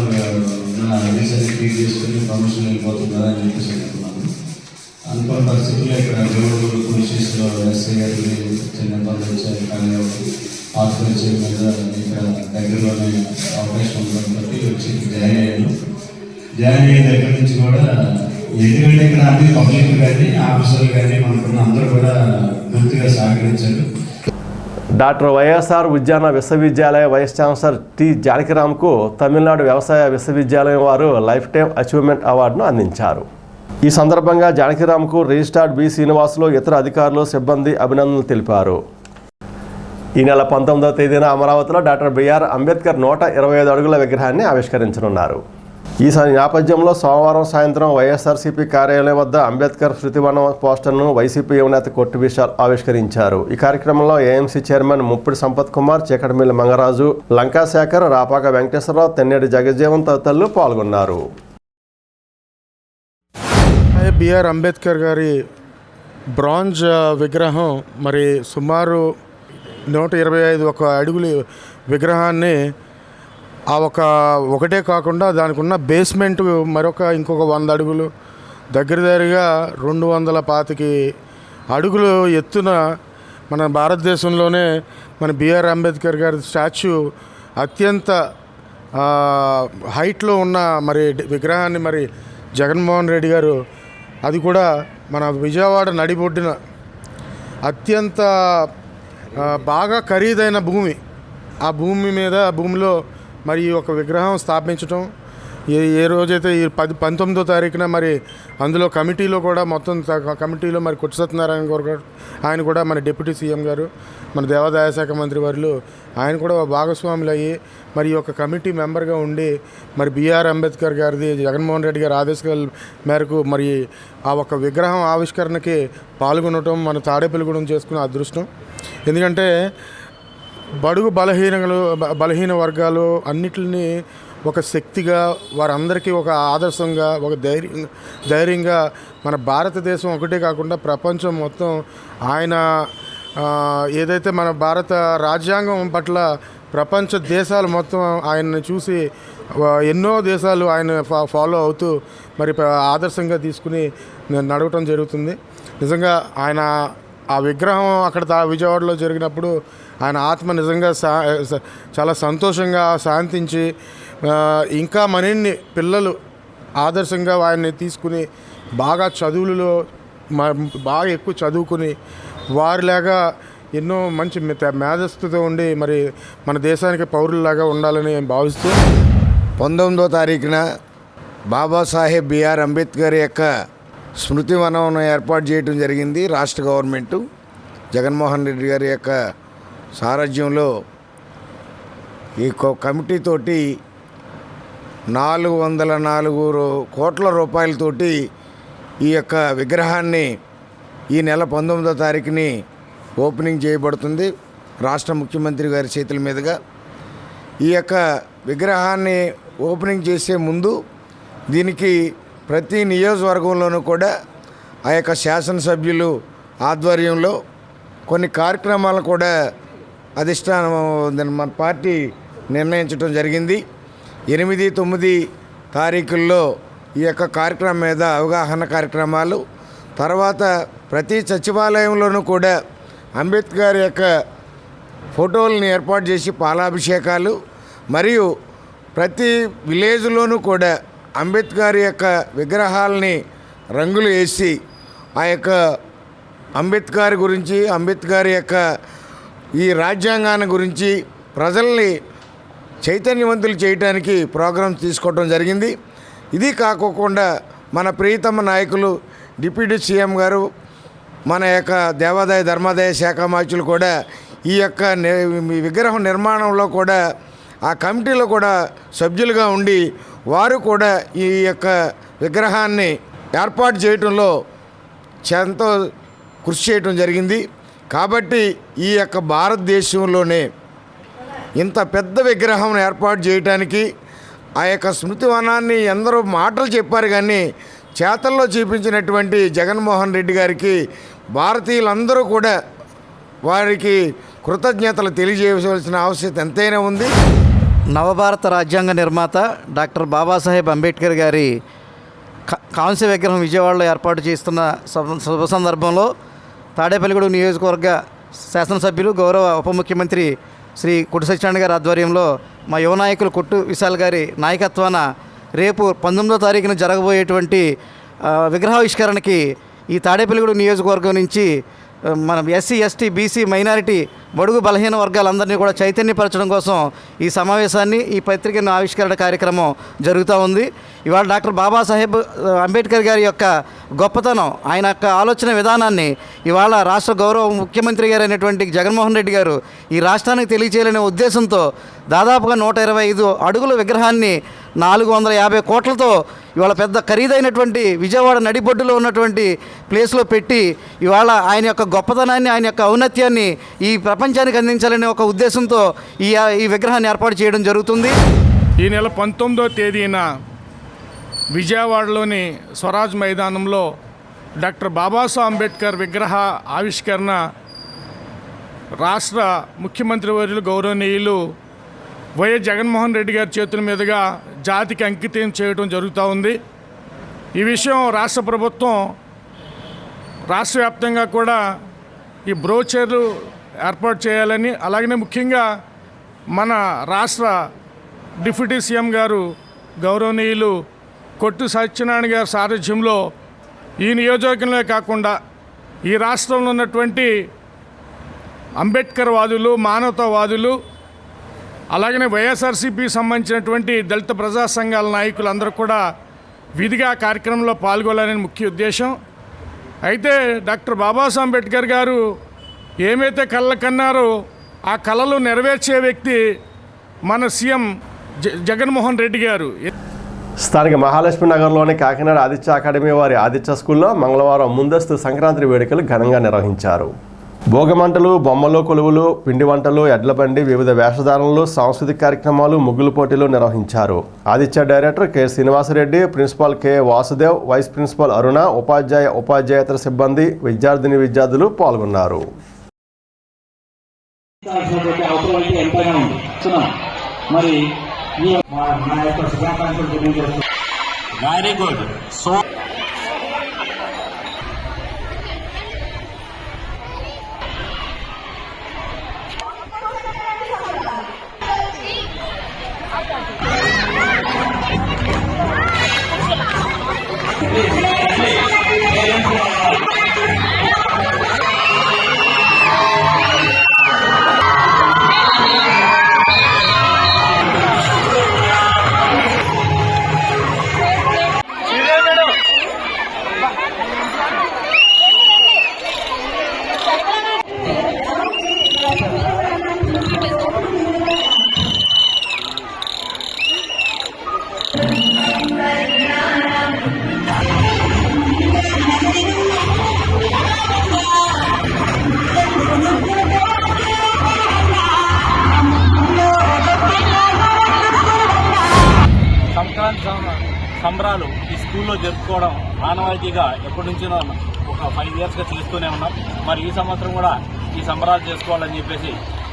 రీసెంట్ ట్రీట్ చేసుకుని ప్రమోషన్ వెళ్ళిపోతుందా అని చెప్పేసి అనుకున్నాను. అనుకున్న పరిస్థితుల్లో ఇక్కడ దేవుడు పోలీస్ స్టేషన్లో ఎస్ఐ గారిని చిన్న ఇబ్బంది వచ్చారు, కానీ హాస్పిటల్ చేయడం మీద ఇక్కడ దగ్గరలోనే అవకాశం ఉండడం వచ్చి జాయిన్ అయ్యాను. జాయిన్ అయిన దగ్గర నుంచి కూడా ఎందుకంటే ఇక్కడ అన్ని పబ్లిక్ కానీ ఆఫీసర్లు కానీ మనకున్న అందరూ కూడా పూర్తిగా సహకరించారు. డాక్టర్ వైఎస్ఆర్ ఉద్యాన విశ్వవిద్యాలయ వైస్ ఛాన్సలర్ టి జానకిరామ్కు తమిళనాడు వ్యవసాయ విశ్వవిద్యాలయం వారు లైఫ్ టైం అచీవ్మెంట్ అవార్డును అందించారు. ఈ సందర్భంగా జానకిరామ్కు రిజిస్ట్రార్ బి శ్రీనివాసులు, ఇతర అధికారులు, సిబ్బంది అభినందనలు తెలిపారు. ఈ నెల 19వ తేదీన అమరావతిలో డాక్టర్ బిఆర్ అంబేద్కర్ 125 అడుగుల విగ్రహాన్ని ఆవిష్కరించనున్నారు. ఈ నేపథ్యంలో సోమవారం సాయంత్రం వైఎస్ఆర్సీపీ కార్యాలయం వద్ద అంబేద్కర్ స్మృతివనం పోస్టర్ను వైసీపీ యువనేత కొట్టు విశాల్ ఆవిష్కరించారు. ఈ కార్యక్రమంలో ఏఎంసీ చైర్మన్ ముప్పిడి సంపత్ కుమార్, చీకటిమిల్లి మంగరాజు, లంకాశేఖర్, రాపాక వెంకటేశ్వరరావు, తెన్నేటి జగజ్జీవన్ తదితరులు పాల్గొన్నారు. బిఆర్ అంబేద్కర్ గారి బ్రాంజ్ విగ్రహం మరి సుమారు 125 అడుగుల విగ్రహాన్ని ఒకటే కాకుండా దానికి ఉన్న బేస్మెంట్ ఇంకొక 100 అడుగులు దగ్గరగా 225 అడుగులు ఎత్తున మన భారతదేశంలోనే మన బిఆర్ అంబేద్కర్ గారి స్టాచ్యూ అత్యంత హైట్లో ఉన్న విగ్రహాన్ని జగన్మోహన్ రెడ్డి గారు, అది కూడా మన విజయవాడ నడిబొడ్డున అత్యంత బాగా ఖరీదైన భూమి, ఆ భూమిలో ఒక విగ్రహం స్థాపించడం ఏ రోజైతే ఈ 19వ తారీఖున అందులో కమిటీలో కూడా మొత్తం కమిటీలో కొట్టు సత్యనారాయణ గారు, ఆయన కూడా మన డిప్యూటీ సీఎం గారు, మన దేవాదాయ శాఖ మంత్రి వారు, ఆయన కూడా భాగస్వాములు అయ్యి ఒక కమిటీ మెంబర్గా ఉండి బిఆర్ అంబేద్కర్ గారిది జగన్మోహన్ రెడ్డి గారి ఆదేశాల మేరకు ఆ విగ్రహం ఆవిష్కరణకి పాల్గొనటం మన తాడేపల్లిగూడెం చేసుకున్న అదృష్టం. ఎందుకంటే బడుగు బలహీన వర్గాలు అన్నిటిని ఒక శక్తిగా, వారందరికీ ఒక ఆదర్శంగా, ఒక ధైర్యంగా మన భారతదేశం ఒకటే కాకుండా ప్రపంచం మొత్తం ఆయన ఏదైతే మన భారత రాజ్యాంగం పట్ల ప్రపంచ దేశాలు మొత్తం ఆయన్ని చూసి ఎన్నో దేశాలు ఆయన ఫాలో అవుతూ ఆదర్శంగా తీసుకుని నడవటం జరుగుతుంది. నిజంగా ఆయన ఆ విగ్రహం అక్కడ విజయవాడలో జరిగినప్పుడు ఆయన ఆత్మ నిజంగా చాలా సంతోషంగా శాంతించి ఇంకా మరిన్ని పిల్లలు ఆదర్శంగా ఆయన్ని తీసుకుని బాగా చదువులలో బాగా ఎక్కువ చదువుకుని వారిలాగా ఎన్నో మంచి మేధస్సుతో ఉండి మన దేశానికి పౌరుల్లాగా ఉండాలని భావిస్తూ 19వ తారీఖున బాబాసాహెబ్ బిఆర్ అంబేద్కర్ యొక్క స్మృతి వనం ఏర్పాటు చేయడం జరిగింది. రాష్ట్ర గవర్నమెంటు జగన్మోహన్ రెడ్డి గారి యొక్క సారథ్యంలో ఈ కమిటీతోటి 404 కోట్ల రూపాయలతోటి ఈ యొక్క విగ్రహాన్ని ఈ నెల 19వ తారీఖుని ఓపెనింగ్ చేయబడుతుంది. రాష్ట్ర ముఖ్యమంత్రి గారి చేతుల మీదుగా ఈ యొక్క విగ్రహాన్ని ఓపెనింగ్ చేసే ముందు దీనికి ప్రతి నియోజకవర్గంలోనూ కూడా ఆ యొక్క శాసనసభ్యులు ఆధ్వర్యంలో కొన్ని కార్యక్రమాలు కూడా అధిష్టానం మన పార్టీ నిర్ణయించడం జరిగింది. 8, 9 తారీఖుల్లో ఈ యొక్క కార్యక్రమం మీద అవగాహన కార్యక్రమాలు, తర్వాత ప్రతి సచివాలయంలోనూ కూడా అంబేద్కర్ యొక్క ఫోటోలను ఏర్పాటు చేసి పాలాభిషేకాలు, మరియు ప్రతి విలేజ్లోనూ కూడా అంబేద్కర్ యొక్క విగ్రహాలని రంగులు వేసి ఆ యొక్క అంబేద్కర్ గురించి, అంబేద్కర్ యొక్క ఈ రాజ్యాంగాన్ని గురించి ప్రజల్ని చైతన్యవంతులు చేయడానికి ప్రోగ్రామ్స్ తీసుకోవడం జరిగింది. ఇది కాకోకుండా మన ప్రియతమ నాయకులు డిప్యూటీ సీఎం గారు, మన యొక్క దేవాదాయ ధర్మాదాయ శాఖ మంత్రులు కూడా ఈ యొక్క విగ్రహం నిర్మాణంలో కూడా ఆ కమిటీలో కూడా సభ్యులుగా ఉండి వారు కూడా ఈ యొక్క విగ్రహాన్ని ఏర్పాటు చేయడంలో ఎంతో కృషి చేయడం జరిగింది. కాబట్టి ఈ యొక్క భారతదేశంలోనే ఇంత పెద్ద విగ్రహం ఏర్పాటు చేయడానికి ఆ యొక్క స్మృతివనాన్ని ఎందరో మాటలు చెప్పారు, కానీ చేతల్లో చూపించినటువంటి జగన్మోహన్ రెడ్డి గారికి భారతీయులందరూ కూడా వారికి కృతజ్ఞతలు తెలియజేయవలసిన ఆవశ్యకత ఎంతైనా ఉంది. నవభారత రాజ్యాంగ నిర్మాత డాక్టర్ బాబాసాహెబ్ అంబేద్కర్ గారి కాంస్య విగ్రహం విజయవాడలో ఏర్పాటు చేస్తున్న శుభ సందర్భంలో తాడేపల్లిగూడెం నియోజకవర్గ శాసనసభ్యులు, గౌరవ ఉప ముఖ్యమంత్రి శ్రీ కొట్టు సత్యనారాయణ గారి ఆధ్వర్యంలో మా యువ నాయకులు కొట్టు విశాల్ గారి నాయకత్వాన రేపు 19వ తారీఖున జరగబోయేటువంటి విగ్రహావిష్కరణకి ఈ తాడేపల్లిగూడెం నియోజకవర్గం నుంచి మన ఎస్సీ, ఎస్టీ, బీసీ, మైనారిటీ, బడుగు బలహీన వర్గాలందరినీ కూడా చైతన్యపరచడం కోసం ఈ సమావేశాన్ని, ఈ పత్రికను ఆవిష్కరణ కార్యక్రమం జరుగుతూ ఉంది. ఇవాళ డాక్టర్ బాబాసాహెబ్ అంబేద్కర్ గారి యొక్క గొప్పతనం, ఆయన యొక్క ఆలోచన విధానాన్ని ఇవాళ రాష్ట్ర గౌరవ ముఖ్యమంత్రి గారు అయినటువంటి జగన్మోహన్ రెడ్డి గారు ఈ రాష్ట్రానికి తెలియచేయాలనే ఉద్దేశంతో దాదాపుగా 125 అడుగుల విగ్రహాన్ని 450 కోట్లతో ఇవాళ పెద్ద ఖరీదైనటువంటి విజయవాడ నడిబొడ్డులో ఉన్నటువంటి ప్లేస్లో పెట్టి ఇవాళ ఆయన యొక్క గొప్పతనాన్ని, ఆయన యొక్క ఔన్నత్యాన్ని ఈ ప్రపంచానికి అందించాలనే ఒక ఉద్దేశంతో ఈ విగ్రహాన్ని ఏర్పాటు చేయడం జరుగుతుంది. ఈ నెల 19వ తేదీన విజయవాడలోని స్వరాజ్ మైదానంలో డాక్టర్ బాబాసాహెబ్ అంబేద్కర్ విగ్రహ ఆవిష్కరణ రాష్ట్ర ముఖ్యమంత్రి వర్యులు గౌరవనీయులు వైఎస్ జగన్మోహన్ రెడ్డి గారి చేతుల మీదుగా జాతికి అంకితం చేయడం జరుగుతూ ఉంది. ఈ విషయం రాష్ట్ర ప్రభుత్వం రాష్ట్ర వ్యాప్తంగా కూడా ఈ బ్రోచర్లు ఏర్పాటు చేయాలని, అలాగనే ముఖ్యంగా మన రాష్ట్ర డిప్యూటీ సీఎం గారు గౌరవనీయులు కొట్టు సత్యనారాయణ గారి సారథ్యంలో ఈ నియోజకవర్గంలో కాకుండా ఈ రాష్ట్రంలో ఉన్నటువంటి అంబేద్కర్ వాదులు, మానవతావాదులు, అలాగనే వైఎస్ఆర్సీపీ సంబంధించినటువంటి దళిత ప్రజా సంఘాల నాయకులు అందరూ కూడా విధిగా కార్యక్రమంలో పాల్గొనాలని ముఖ్య ఉద్దేశం. అయితే డాక్టర్ బాబాసాహెబ్ అంబేద్కర్ గారు ఏమైతే కళలు కన్నారో ఆ కళలు నెరవేర్చే వ్యక్తి మన సీఎం జగన్మోహన్ రెడ్డి గారు. స్థానిక మహాలక్ష్మి నగర్లోని కాకినాడ ఆదిత్య అకాడమీ వారి ఆదిత్య స్కూల్లో మంగళవారం ముందస్తు సంక్రాంతి వేడుకలు ఘనంగా నిర్వహించారు. భోగమంటలు, బొమ్మలు, కొలువులు, పిండి వంటలు, ఎడ్ల బండి, వివిధ వేషధారణలు, సాంస్కృతిక కార్యక్రమాలు, ముగ్గులు పోటీలు నిర్వహించారు. Aditya director K Srinivasa Reddy, principal K Vasudev, vice principal Aruna, ఉపాధ్యాయేతర సిబ్బంది, విద్యార్థులు పాల్గొన్నారు. Very good. సో సంబరాలు ఈ స్కూల్లో జరుపుకోవడం ఆనవాయితీగా ఎప్పటి నుంచో ఒక 5 ఇయర్స్గా చేస్తూనే ఉన్నాం. మరి ఈ సంవత్సరం కూడా ఈ సంబరాలు చేసుకోవాలని చెప్పేసి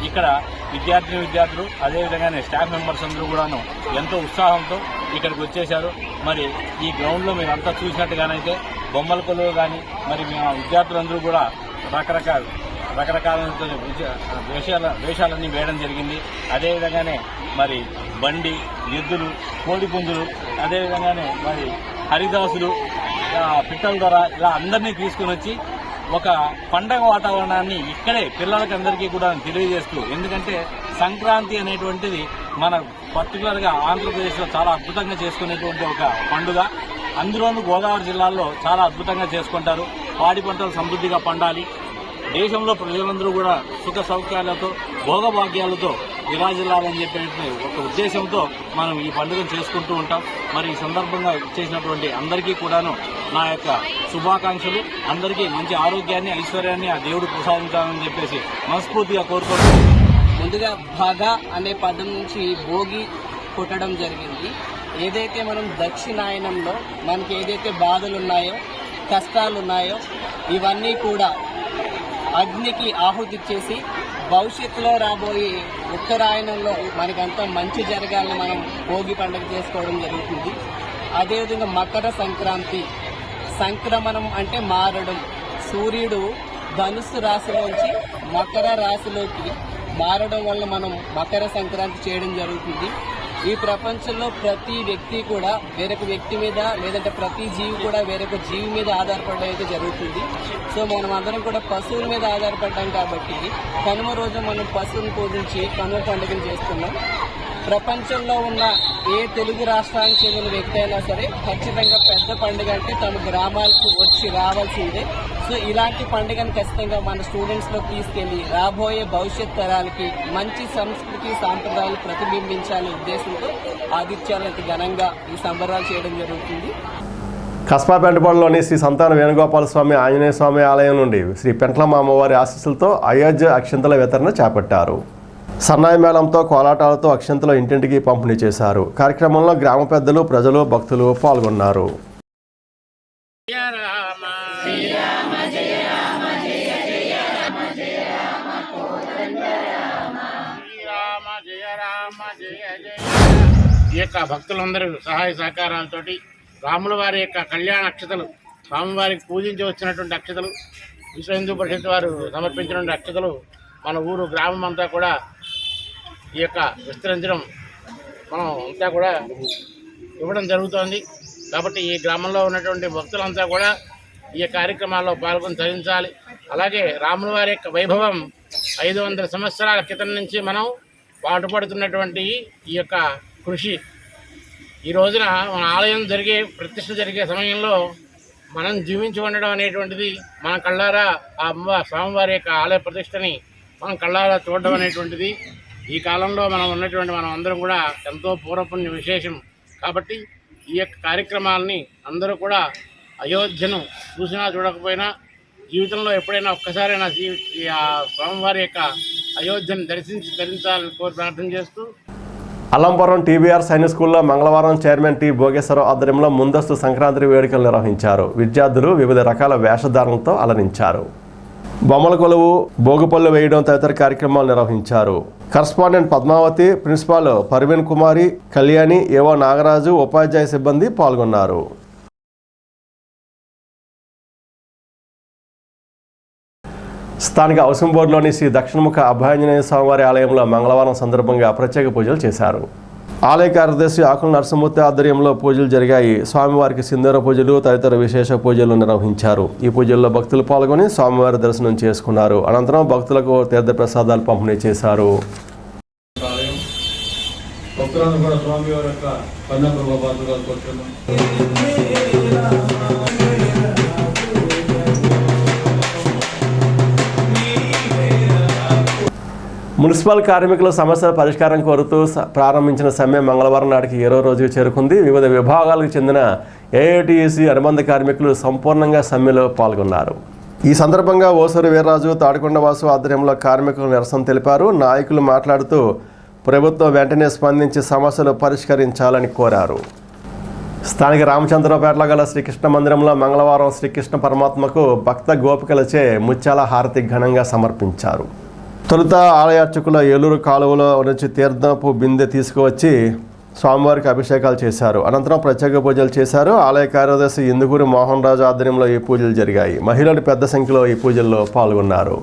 ఇక్కడ విద్యార్థులు అదేవిధంగానే స్టాఫ్ మెంబర్స్ అందరూ కూడాను ఎంతో ఉత్సాహంతో ఇక్కడికి వచ్చేశారు. మరి ఈ గ్రౌండ్లో మీరు అంతా చూసినట్టుగానైతే బొమ్మల కొలువు కానీ మరి మేము విద్యార్థులందరూ కూడా రకరకాల వేషాలన్నీ వేయడం జరిగింది. అదేవిధంగానే మరి బండి, ఎద్దులు, కోడి పుంజులు, అదేవిధంగానే మరి హరిదాసులు, పిట్టల ద్వారా ఇలా అందరినీ తీసుకుని వచ్చి ఒక పండగ వాతావరణాన్ని ఇక్కడే పిల్లలకందరికీ కూడా తెలియజేస్తూ, ఎందుకంటే సంక్రాంతి అనేటువంటిది మన పర్టికులర్గా ఆంధ్రప్రదేశ్లో చాలా అద్భుతంగా చేసుకునేటువంటి ఒక పండుగ. అందులోనూ గోదావరి జిల్లాల్లో చాలా అద్భుతంగా చేసుకుంటారు. పాడి పంటలు సమృద్ధిగా పండాలి, దేశంలో ప్రజలందరూ కూడా సుఖ సౌఖ్యాలతో భోగభాగ్యాలతో విరాజిల్లాలని చెప్పే ఒక ఉద్దేశంతో మనం ఈ పండుగను చేసుకుంటూ ఉంటాం. మరి ఈ సందర్భంగా చేసినటువంటి అందరికీ కూడాను నా యొక్క శుభాకాంక్షలు. అందరికీ మంచి ఆరోగ్యాన్ని, ఐశ్వర్యాన్ని ఆ దేవుడు ప్రసాదించాలని చెప్పేసి మనస్ఫూర్తిగా కోరుకుంటున్నాను. ముందుగా భాగా అనే పదం నుంచి భోగి పుట్టడం జరిగింది. ఏదైతే మనం దక్షిణాయనంలో మనకి ఏదైతే బాధలు ఉన్నాయో, కష్టాలు ఉన్నాయో ఇవన్నీ కూడా అగ్నికి ఆహుతిచ్చేసి భవిష్యత్తులో రాబోయే ఉత్తరాయణంలో మనకంతా మంచి జరగాలని మనం భోగి పండుగ చేసుకోవడం జరుగుతుంది. అదేవిధంగా మకర సంక్రాంతి, సంక్రమణం అంటే మారడం. సూర్యుడు ధనుస్సు రాశిలోంచి మకర రాశిలోకి మారడం వల్ల మనం మకర సంక్రాంతి చేయడం జరుగుతుంది. ఈ ప్రపంచంలో ప్రతి వ్యక్తి కూడా వేరొక వ్యక్తి మీద, లేదంటే ప్రతి జీవి కూడా వేరొక జీవి మీద ఆధారపడడం అయితే జరుగుతుంది. సో మనం అందరం కూడా పశువుల మీద ఆధారపడ్డాం కాబట్టి కనుమ రోజు మనం పశువుని పూజించి కనుమ పండుగను చేస్తున్నాం. ప్రపంచంలో ఉన్న ఏ తెలుగు రాష్ట్రానికి చెందిన వ్యక్తి అయినా సరే ఖచ్చితంగా పెద్ద పండుగ అంటే తమ గ్రామాలకు వచ్చి రావాల్సిందే. సో ఇలాంటి పండుగను ఖచ్చితంగా మన స్టూడెంట్స్లో తీసుకెళ్ళి రాబోయే భవిష్యత్ తరాలకి మంచి సంస్కృతి సాంప్రదాయాలు ప్రతిబింబించాలనే ఉద్దేశంతో ఆదిత్యాలంత ఘనంగా ఈ సంబరాలు చేయడం జరుగుతుంది. కస్బా పెంటపాడులోని శ్రీ సంతాన వేణుగోపాల స్వామి ఆంజనేయ స్వామి ఆలయం నుండి శ్రీ పెంట్లమ్మ అమ్మవారి ఆశీస్సులతో అయోధ్య అక్షింతల వితరణ చేపట్టారు. సన్నాయి మేళంతో కోలాటాలతో అక్షింతలు ఇంటింటికి పంపిణీ చేశారు. కార్యక్రమంలో గ్రామ పెద్దలు, ప్రజలు, భక్తులు పాల్గొన్నారు. ఈ యొక్క భక్తులందరూ సహాయ సహకారాలతోటి రాముల వారి యొక్క కళ్యాణ అక్షతలు, స్వామివారికి పూజించి వచ్చినటువంటి అక్షతలు, విశ్వ హిందూ పరిషత్ వారు సమర్పించినటువంటి అక్షతలు మన ఊరు గ్రామం అంతా కూడా ఈ యొక్క విస్తరించడం మనం అంతా కూడా ఇవ్వడం జరుగుతోంది. కాబట్టి ఈ గ్రామంలో ఉన్నటువంటి భక్తులంతా కూడా ఈ కార్యక్రమాల్లో పాల్గొని తరించాలి. అలాగే రాముల వారి యొక్క వైభవం 500 సంవత్సరాల క్రితం నుంచి మనం పాటుపడుతున్నటువంటి ఈ యొక్క కృషి ఈ రోజున మన ఆలయం ప్రతిష్ఠ జరిగే సమయంలో మనం జీవించి ఉండడం అనేటువంటిది మన కళ్ళారా ఆ స్వామివారి యొక్క ఆలయ ప్రతిష్టని మనం కళ్ళారా చూడడం అనేటువంటిది ఈ కాలంలో మనం అందరం కూడా ఎంతో పూర్వపుణ్య విశేషం. కాబట్టి ఈ యొక్క కార్యక్రమాలని అందరూ కూడా అయోధ్యను చూసినా చూడకపోయినా జీవితంలో ఎప్పుడైనా ఒక్కసారైనా ఆ స్వామివారి యొక్క అయోధ్యను ధరించాలని కోరి ప్రార్థన చేస్తూ అల్లంపురం టీబీఆర్ సైనిక్ స్కూల్లో మంగళవారం చైర్మన్ టి భోగేశ్వరరావు ఆధ్వర్యంలో ముందస్తు సంక్రాంతి వేడుకలు నిర్వహించారు. విద్యార్థులు వివిధ రకాల వేషధారణలతో అలరించారు. బొమ్మల కొలువు, భోగిపళ్ళు వేయడం తదితర కార్యక్రమాలు నిర్వహించారు. కరస్పాండెంట్ పద్మావతి, ప్రిన్సిపాల్ పర్వీన్ కుమారి, కళ్యాణి, ఏవో నాగరాజు, ఉపాధ్యాయ సిబ్బంది పాల్గొన్నారు. స్థానిక హౌసింగ్ బోర్డులోని శ్రీ దక్షిణముఖ అభయాంజనేయ స్వామివారి ఆలయంలో మంగళవారం సందర్భంగా ప్రత్యేక పూజలు చేశారు. ఆలయ కార్యదర్శి ఆకుల నరసింహమూర్తి ఆధ్వర్యంలో పూజలు జరిగాయి. స్వామివారికి సింధూర పూజలు తదితర విశేష పూజలు నిర్వహించారు. ఈ పూజల్లో భక్తులు పాల్గొని స్వామివారి దర్శనం చేసుకున్నారు. అనంతరం భక్తులకు తీర్థప్రసాదాలు పంపిణీ చేశారు. మున్సిపల్ కార్మికుల సమస్యల పరిష్కారం కోరుతూ ప్రారంభించిన సమ్మె మంగళవారం నాటికి 20వ రోజుకు చేరుకుంది. వివిధ విభాగాలకు చెందిన ఏఐటీయూసీ అనుబంధ కార్మికులు సంపూర్ణంగా సమ్మెలో పాల్గొన్నారు. ఈ సందర్భంగా ఓసూరు వీర్రాజు, తాడికొండవాసు ఆధ్వర్యంలో కార్మికులు నిరసన తెలిపారు. నాయకులు మాట్లాడుతూ ప్రభుత్వం వెంటనే స్పందించి సమస్యలు పరిష్కరించాలని కోరారు. స్థానిక రామచంద్రపేటలో గల శ్రీకృష్ణ మందిరంలో మంగళవారం శ్రీకృష్ణ పరమాత్మకు భక్త గోపికలచే ముత్యాల హారతి ఘనంగా సమర్పించారు. తొలుత ఆలయ అర్చకుల ఏలూరు కాలువలో నుంచి తీర్థపు బిందె తీసుకువచ్చి స్వామివారికి అభిషేకాలు చేశారు. అనంతరం ప్రత్యేక పూజలు చేశారు. ఆలయ కార్యదర్శి ఇందుకూరి మోహన్ రాజు ఆధ్వర్యంలో ఈ పూజలు జరిగాయి. మహిళలు పెద్ద సంఖ్యలో ఈ పూజల్లో పాల్గొన్నారు.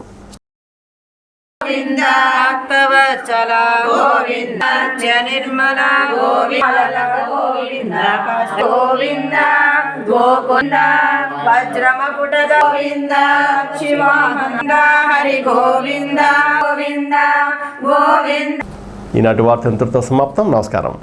వజ్రమకుట గోవింద శివానంద హరి గోవింద గోవింద గోవింద. ఈనాటి వార్త ఇంతటితో సమాప్తం. నమస్కారం.